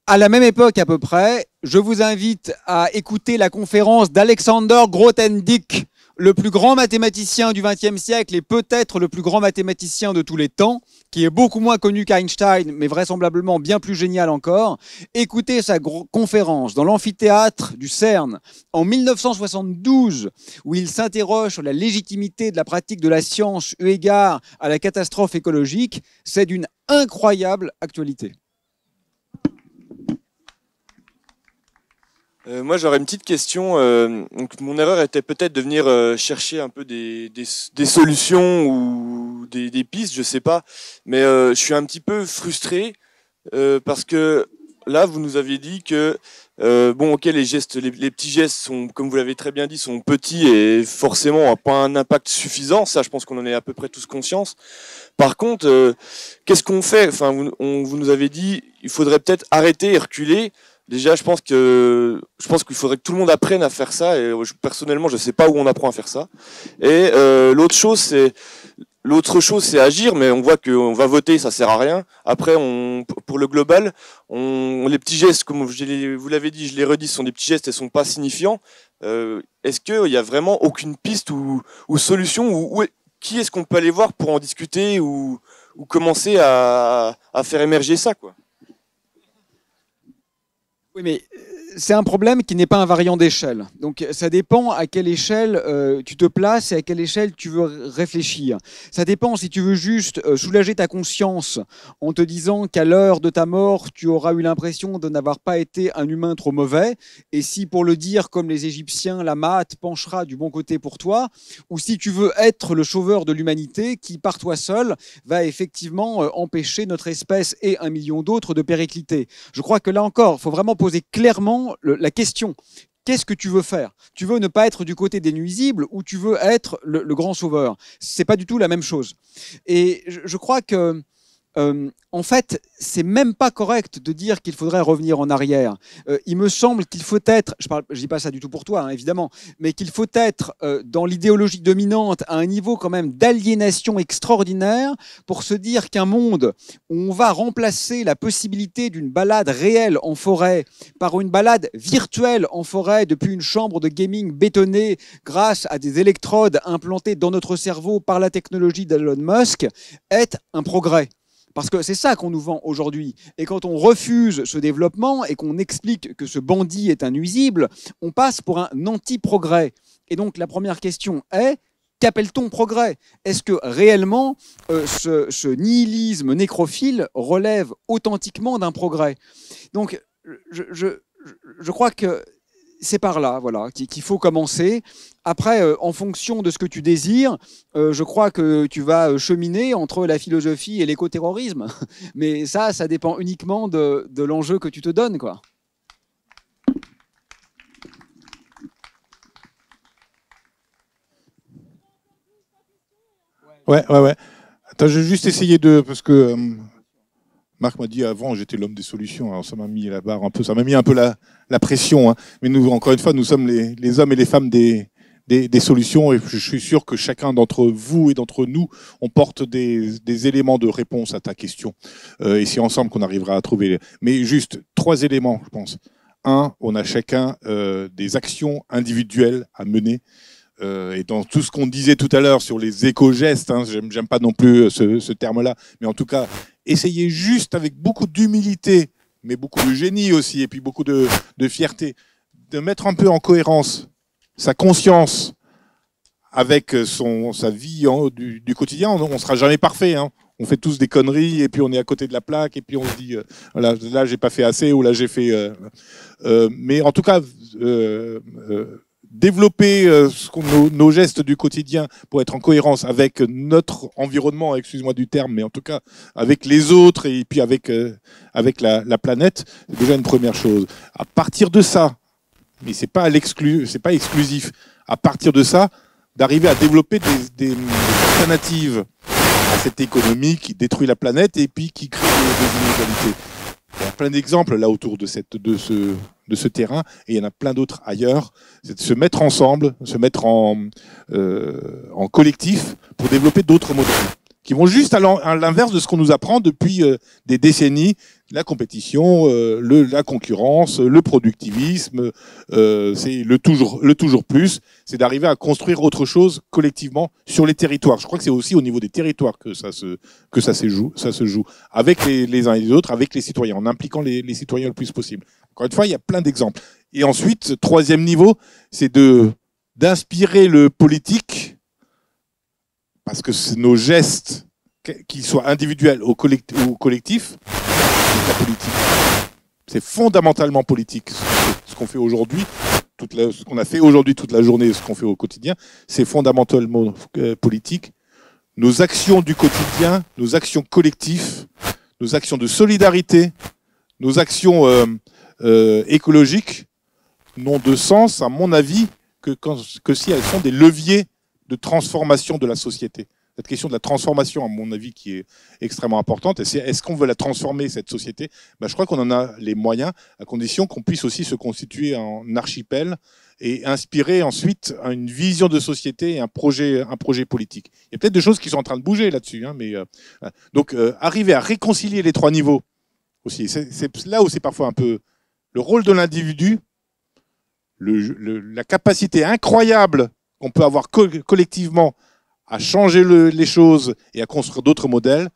À la même époque à peu près, je vous invite à écouter la conférence d'Alexander Grothendieck, le plus grand mathématicien du XXe siècle et peut-être le plus grand mathématicien de tous les temps, qui est beaucoup moins connu qu'Einstein, mais vraisemblablement bien plus génial encore. Écoutez sa conférence dans l'amphithéâtre du CERN en 1972, où il s'interroge sur la légitimité de la pratique de la science eu égard à la catastrophe écologique. C'est d'une incroyable actualité. Moi, j'aurais une petite question. Donc, mon erreur était peut-être de venir chercher un peu des solutions ou des pistes, je sais pas. Mais je suis un petit peu frustré parce que là, vous nous aviez dit que bon, ok, les gestes, les petits gestes sont, comme vous l'avez très bien dit, sont petits et forcément n'ont pas un impact suffisant. Ça, je pense qu'on en est à peu près tous conscience. Par contre, qu'est-ce qu'on fait? Enfin, vous nous avez dit, il faudrait peut-être arrêter et reculer. Déjà, je pense qu'il faudrait que tout le monde apprenne à faire ça. Et personnellement, je ne sais pas où on apprend à faire ça. Et l'autre chose, c'est agir. Mais on voit qu'on va voter, ça sert à rien. Après, pour le global, les petits gestes, comme vous l'avez dit, je l'ai redit, ce sont des petits gestes et sont pas signifiants. Est-ce qu'il y a vraiment aucune piste ou solution qui est-ce qu'on peut aller voir pour en discuter ou commencer à faire émerger ça, quoi? Oui, mais c'est un problème qui n'est pas invariant d'échelle. Donc ça dépend à quelle échelle tu te places et à quelle échelle tu veux réfléchir. Ça dépend si tu veux juste soulager ta conscience en te disant qu'à l'heure de ta mort, tu auras eu l'impression de n'avoir pas été un humain trop mauvais. Et si, pour le dire comme les Égyptiens, la Maat penchera du bon côté pour toi, ou si tu veux être le sauveur de l'humanité qui, par toi seul, va effectivement empêcher notre espèce et 1 million d'autres de péricliter. Je crois que là encore, il faut vraiment poser clairement la question. Qu'est-ce que tu veux faire? Tu veux ne pas être du côté des nuisibles ou tu veux être le grand sauveur? C'est pas du tout la même chose. Et je crois que en fait, c'est même pas correct de dire qu'il faudrait revenir en arrière. Il me semble qu'il faut être, je dis pas ça du tout pour toi, hein, évidemment, mais qu'il faut être dans l'idéologie dominante à un niveau quand même d'aliénation extraordinaire pour se dire qu'un monde où on va remplacer la possibilité d'une balade réelle en forêt par une balade virtuelle en forêt depuis une chambre de gaming bétonnée grâce à des électrodes implantées dans notre cerveau par la technologie d'Elon Musk est un progrès. Parce que c'est ça qu'on nous vend aujourd'hui. Et quand on refuse ce développement et qu'on explique que ce bandit est un nuisible, on passe pour un anti-progrès. Et donc la première question est, qu'appelle-t-on progrès? Est-ce que réellement ce nihilisme nécrophile relève authentiquement d'un progrès? Donc je crois que c'est par là, voilà, qu'il faut commencer. Après, en fonction de ce que tu désires, je crois que tu vas cheminer entre la philosophie et l'écoterrorisme. Mais ça dépend uniquement de l'enjeu que tu te donnes, quoi. Ouais. Attends, je vais juste essayer parce que Marc m'a dit avant, j'étais l'homme des solutions. Alors ça m'a mis la barre un peu, ça m'a mis un peu la pression. Hein. Mais nous, encore une fois, nous sommes les hommes et les femmes des solutions. Et je suis sûr que chacun d'entre vous et d'entre nous, on porte des éléments de réponse à ta question. Et c'est ensemble qu'on arrivera à trouver. Mais juste 3 éléments, je pense. 1, on a chacun des actions individuelles à mener. Et dans tout ce qu'on disait tout à l'heure sur les éco-gestes, hein, j'aime pas non plus ce terme-là, mais en tout cas, essayez juste avec beaucoup d'humilité, mais beaucoup de génie aussi, et puis beaucoup de fierté, de mettre un peu en cohérence sa conscience avec sa vie du quotidien. On ne sera jamais parfait, hein. On fait tous des conneries, et puis on est à côté de la plaque, et puis on se dit, là j'ai pas fait assez, ou là j'ai fait... mais en tout cas... développer nos gestes du quotidien pour être en cohérence avec notre environnement, excuse-moi du terme, mais en tout cas avec les autres et puis avec la planète, c'est déjà une première chose. À partir de ça, mais c'est pas exclusif, à partir de ça, d'arriver à développer des alternatives à cette économie qui détruit la planète et puis qui crée des inégalités. plein d'exemples là autour de ce terrain, et il y en a plein d'autres ailleurs. C'est de se mettre ensemble, se mettre en collectif pour développer d'autres modèles qui vont juste à l'inverse de ce qu'on nous apprend depuis des décennies. La compétition, la concurrence, le productivisme, c'est le toujours plus. C'est d'arriver à construire autre chose collectivement sur les territoires. Je crois que c'est aussi au niveau des territoires que ça se joue avec les uns et les autres, avec les citoyens, en impliquant les citoyens le plus possible. Encore une fois, il y a plein d'exemples. Et ensuite, troisième niveau, c'est d'inspirer le politique, parce que nos gestes, qu'ils soient individuels ou collectifs, c'est la politique. C'est fondamentalement politique. Ce qu'on fait aujourd'hui, ce qu'on a fait aujourd'hui toute la journée, ce qu'on fait au quotidien, c'est fondamentalement politique. Nos actions du quotidien, nos actions collectives, nos actions de solidarité, nos actions écologiques n'ont de sens, à mon avis, que si elles sont des leviers de transformation de la société. Cette question de la transformation, à mon avis, qui est extrêmement importante. Est-ce qu'on veut la transformer, cette société? Je crois qu'on en a les moyens, à condition qu'on puisse aussi se constituer en archipel et inspirer ensuite une vision de société et un projet politique. Il y a peut-être des choses qui sont en train de bouger là-dessus. Donc, arriver à réconcilier les trois niveaux aussi. C'est là où c'est parfois un peu le rôle de l'individu, la capacité incroyable qu'on peut avoir collectivement à changer les choses et à construire d'autres modèles.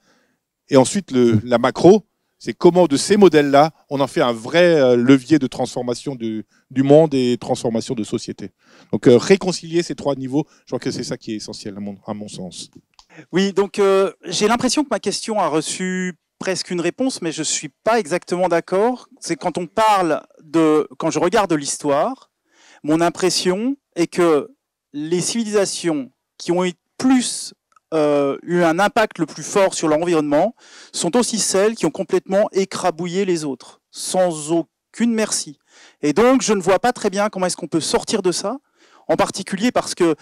Et ensuite, la macro, c'est comment de ces modèles-là, on en fait un vrai levier de transformation du monde et transformation de société. Donc réconcilier ces trois niveaux, je crois que c'est ça qui est essentiel à mon sens. Oui, donc j'ai l'impression que ma question a reçu presque une réponse, mais je ne suis pas exactement d'accord. C'est quand je regarde l'histoire, mon impression est que les civilisations qui ont eu un impact le plus fort sur l'environnement sont aussi celles qui ont complètement écrabouillé les autres, sans aucune merci. Et donc, je ne vois pas très bien comment est-ce qu'on peut sortir de ça, en particulier parce que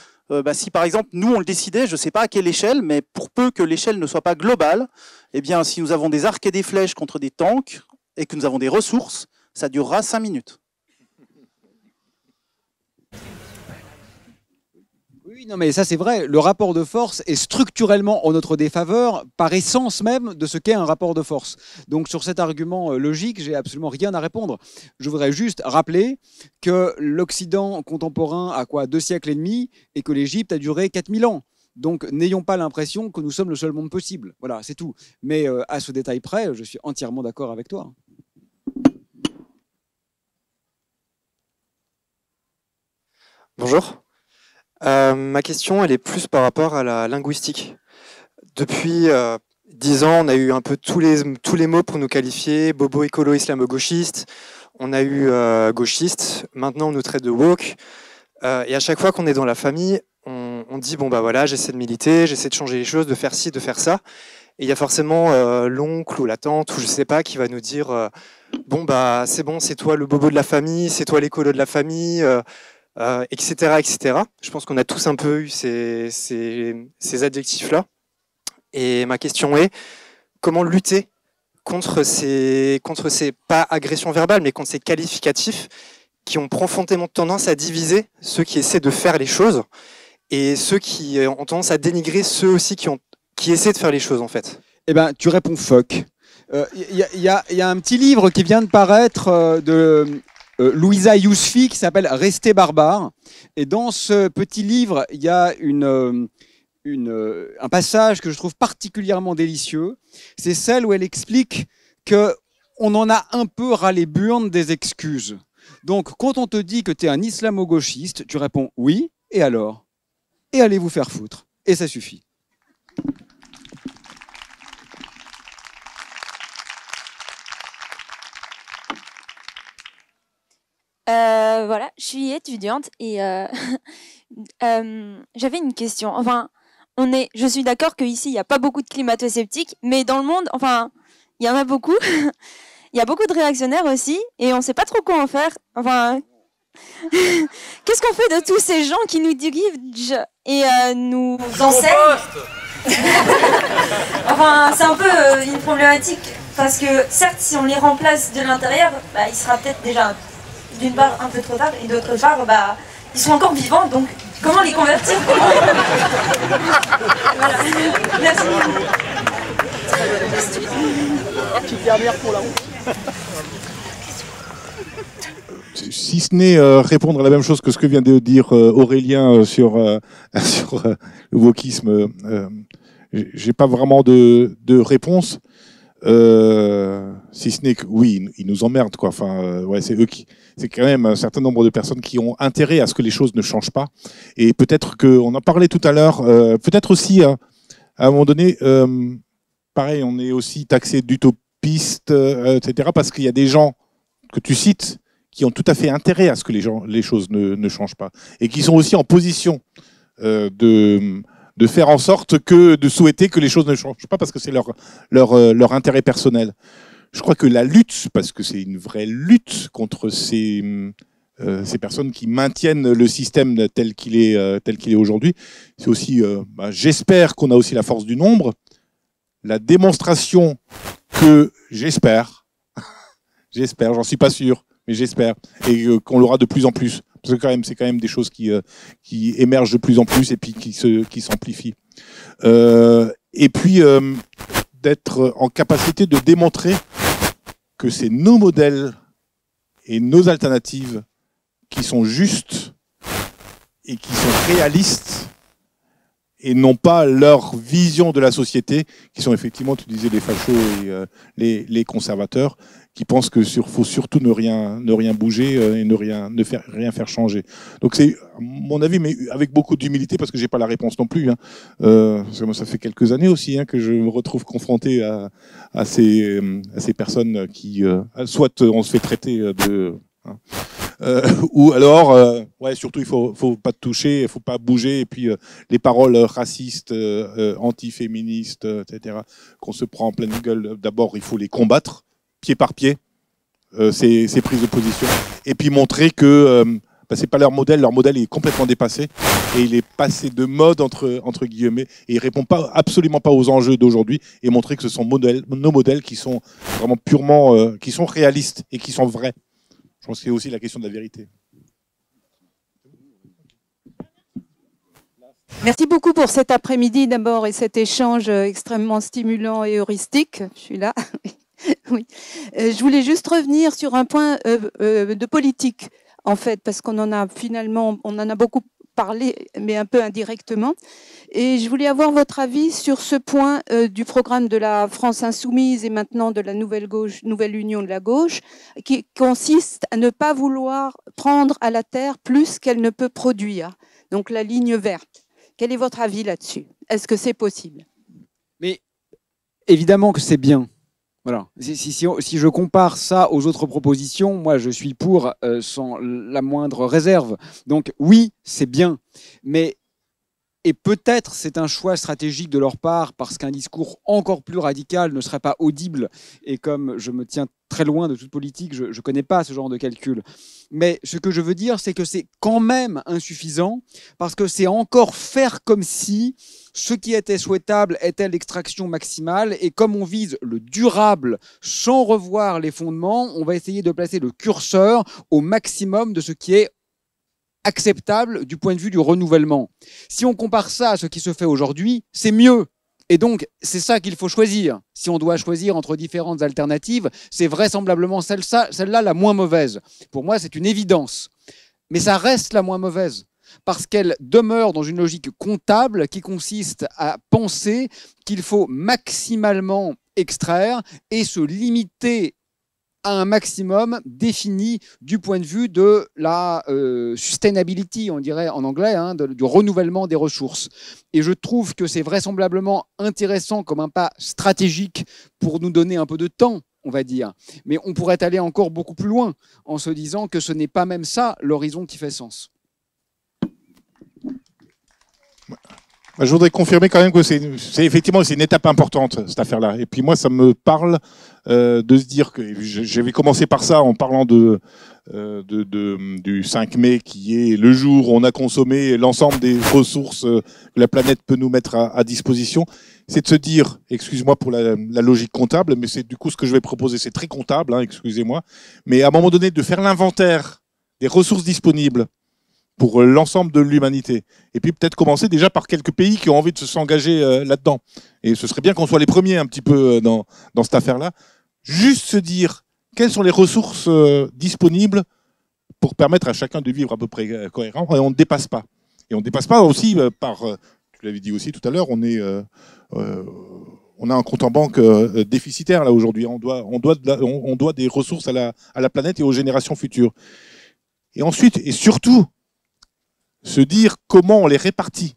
si par exemple, nous on le décidait, je ne sais pas à quelle échelle, mais pour peu que l'échelle ne soit pas globale, eh bien, si nous avons des arcs et des flèches contre des tanks, et que nous avons des ressources, ça durera 5 minutes. Oui, non, mais ça c'est vrai. Le rapport de force est structurellement en notre défaveur par essence même de ce qu'est un rapport de force. Donc sur cet argument logique, j'ai absolument rien à répondre. Je voudrais juste rappeler que l'Occident contemporain a 2 siècles et demi et que l'Égypte a duré 4000 ans. Donc n'ayons pas l'impression que nous sommes le seul monde possible. Voilà, c'est tout. Mais à ce détail près, je suis entièrement d'accord avec toi. Bonjour. Ma question, elle est plus par rapport à la linguistique. Depuis 10 ans, on a eu un peu tous les mots pour nous qualifier, bobo, écolo, islamo-gauchiste, on a eu gauchiste, maintenant on nous traite de woke, et à chaque fois qu'on est dans la famille, on dit, bon bah voilà, j'essaie de militer, j'essaie de changer les choses, de faire ci, de faire ça, et il y a forcément l'oncle ou la tante, ou je sais pas, qui va nous dire, bon bah c'est bon, c'est toi le bobo de la famille, c'est toi l'écolo de la famille, etc., etc. Je pense qu'on a tous un peu eu ces adjectifs-là. Et ma question est, comment lutter contre ces pas agressions verbales, mais contre ces qualificatifs qui ont profondément tendance à diviser ceux qui essaient de faire les choses et ceux qui ont tendance à dénigrer ceux aussi qui essaient de faire les choses, en fait. Eh ben, tu réponds fuck. Y a un petit livre qui vient de paraître de Louisa Yousfi qui s'appelle « Rester barbare ». Et dans ce petit livre, il y a un passage que je trouve particulièrement délicieux. C'est celle où elle explique qu'on en a un peu ras les burnes des excuses. Donc, quand on te dit que tu es un islamo-gauchiste, tu réponds « oui » et alors ? Et allez vous faire foutre. Et ça suffit. Voilà, je suis étudiante et j'avais une question. Enfin, je suis d'accord qu'ici, il n'y a pas beaucoup de climato-sceptiques, mais dans le monde, enfin, il y en a beaucoup. Il y a beaucoup de réactionnaires aussi et on ne sait pas trop quoi en faire. Enfin, qu'est-ce qu'on fait de tous ces gens qui nous dirigent et nous enseignent? Enfin, c'est un peu une problématique. Parce que certes, si on les remplace de l'intérieur, bah, il sera peut-être déjà d'une part un peu trop tard et d'autre part, bah, ils sont encore vivants, donc comment les convertir? Voilà. Merci. Petite dernière pour la route. Si ce n'est répondre à la même chose que ce que vient de dire Aurélien sur le wokisme, j'ai pas vraiment de réponse. Si ce n'est que oui, ils nous emmerdent quoi. Enfin, ouais, c'est eux qui, c'est quand même un certain nombre de personnes qui ont intérêt à ce que les choses ne changent pas. Et peut-être que, on en parlait tout à l'heure, peut-être aussi à un moment donné, pareil, on est aussi taxé d'utopiste, etc. Parce qu'il y a des gens que tu cites qui ont tout à fait intérêt à ce que les choses ne changent pas et qui sont aussi en position de faire en sorte que, de souhaiter que les choses ne changent pas parce que c'est leur intérêt personnel. Je crois que la lutte, parce que c'est une vraie lutte contre ces personnes qui maintiennent le système tel qu'il est aujourd'hui, c'est aussi, j'espère qu'on a aussi la force du nombre, la démonstration que j'espère, j'en suis pas sûr, mais j'espère, et qu'on l'aura de plus en plus. Parce que c'est quand même des choses qui émergent de plus en plus et puis qui s'amplifient. Et puis d'être en capacité de démontrer que c'est nos modèles et nos alternatives qui sont justes et qui sont réalistes et non pas leur vision de la société, qui sont effectivement, tu disais, les fachos et les conservateurs, qui pensent que faut surtout ne rien bouger et rien faire changer. Donc c'est mon avis, mais avec beaucoup d'humilité, parce que j'ai pas la réponse non plus. Hein. Parce que moi, ça fait quelques années aussi que je me retrouve confronté à ces personnes qui, soit on se fait traiter de... ou alors, surtout il faut pas toucher, il faut pas bouger, et puis les paroles racistes, antiféministes, etc., qu'on se prend en pleine gueule, d'abord il faut les combattre, pied par pied, ces prises de position, et puis montrer que c'est pas leur modèle est complètement dépassé, et il est passé de mode, entre guillemets, et il répond absolument pas aux enjeux d'aujourd'hui, et montrer que ce sont nos modèles qui sont vraiment purement, qui sont réalistes, et qui sont vrais. Je pense que c'est aussi la question de la vérité. Merci beaucoup pour cet après-midi d'abord et cet échange extrêmement stimulant et heuristique. Je suis là. Oui. Je voulais juste revenir sur un point de politique, en fait, parce qu'on en a finalement, on en a beaucoup parlé, mais un peu indirectement. Et je voulais avoir votre avis sur ce point du programme de la France Insoumise et maintenant de la Nouvelle Union de la Gauche, qui consiste à ne pas vouloir prendre à la terre plus qu'elle ne peut produire. Donc la ligne verte. Quel est votre avis là-dessus? Est-ce que c'est possible? Mais évidemment que c'est bien. Voilà. Si je compare ça aux autres propositions, moi je suis pour sans la moindre réserve. Donc oui, c'est bien. Et peut-être c'est un choix stratégique de leur part parce qu'un discours encore plus radical ne serait pas audible. Et comme je me tiens très loin de toute politique, je ne connais pas ce genre de calcul. Mais ce que je veux dire, c'est que c'est quand même insuffisant parce que c'est encore faire comme si ce qui était souhaitable était l'extraction maximale. Et comme on vise le durable sans revoir les fondements, on va essayer de placer le curseur au maximum de ce qui est acceptable du point de vue du renouvellement. Si on compare ça à ce qui se fait aujourd'hui, c'est mieux. Et donc, c'est ça qu'il faut choisir. Si on doit choisir entre différentes alternatives, c'est vraisemblablement celle-là la moins mauvaise. Pour moi, c'est une évidence. Mais ça reste la moins mauvaise parce qu'elle demeure dans une logique comptable qui consiste à penser qu'il faut maximalement extraire et se limiter à un maximum défini du point de vue de la sustainability, on dirait en anglais, du renouvellement des ressources. Et je trouve que c'est vraisemblablement intéressant comme un pas stratégique pour nous donner un peu de temps, on va dire. Mais on pourrait aller encore beaucoup plus loin en se disant que ce n'est pas même ça l'horizon qui fait sens. Je voudrais confirmer quand même que c'est effectivement c'est une étape importante, cette affaire-là. Et puis moi, ça me parle de se dire que j'avais commencé par ça en parlant du 5 mai, qui est le jour où on a consommé l'ensemble des ressources que la planète peut nous mettre à disposition. C'est de se dire, excuse-moi pour la logique comptable, mais c'est du coup ce que je vais proposer, c'est très comptable, hein, excusez-moi, mais à un moment donné, de faire l'inventaire des ressources disponibles pour l'ensemble de l'humanité. Et puis peut-être commencer déjà par quelques pays qui ont envie de s'engager là-dedans. Et ce serait bien qu'on soit les premiers un petit peu dans cette affaire-là. Juste se dire quelles sont les ressources disponibles pour permettre à chacun de vivre à peu près cohérent, et on ne dépasse pas. Et on ne dépasse pas aussi par, tu l'avais dit aussi tout à l'heure, on a un compte en banque déficitaire là aujourd'hui. On doit des ressources à la planète et aux générations futures. Et ensuite, et surtout, se dire comment on les répartit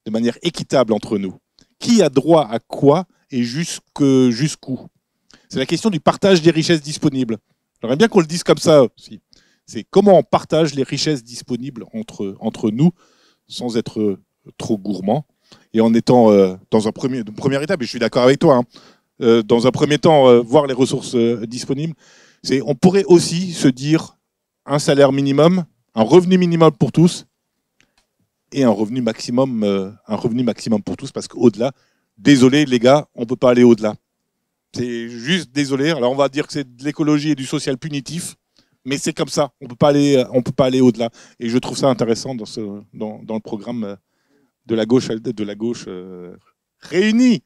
de manière équitable entre nous. Qui a droit à quoi et jusqu'où. C'est la question du partage des richesses disponibles. J'aimerais bien qu'on le dise comme ça aussi. C'est comment on partage les richesses disponibles entre nous sans être trop gourmand et en étant dans une première étape, et je suis d'accord avec toi, hein, dans un premier temps, voir les ressources disponibles. On pourrait aussi se dire un salaire minimum, un revenu minimum pour tous, et un revenu maximum pour tous, parce qu'au-delà, désolé les gars, on ne peut pas aller au-delà. C'est juste désolé. Alors on va dire que c'est de l'écologie et du social punitif, mais c'est comme ça. On peut pas aller au-delà. Et je trouve ça intéressant dans le programme de la gauche réunie.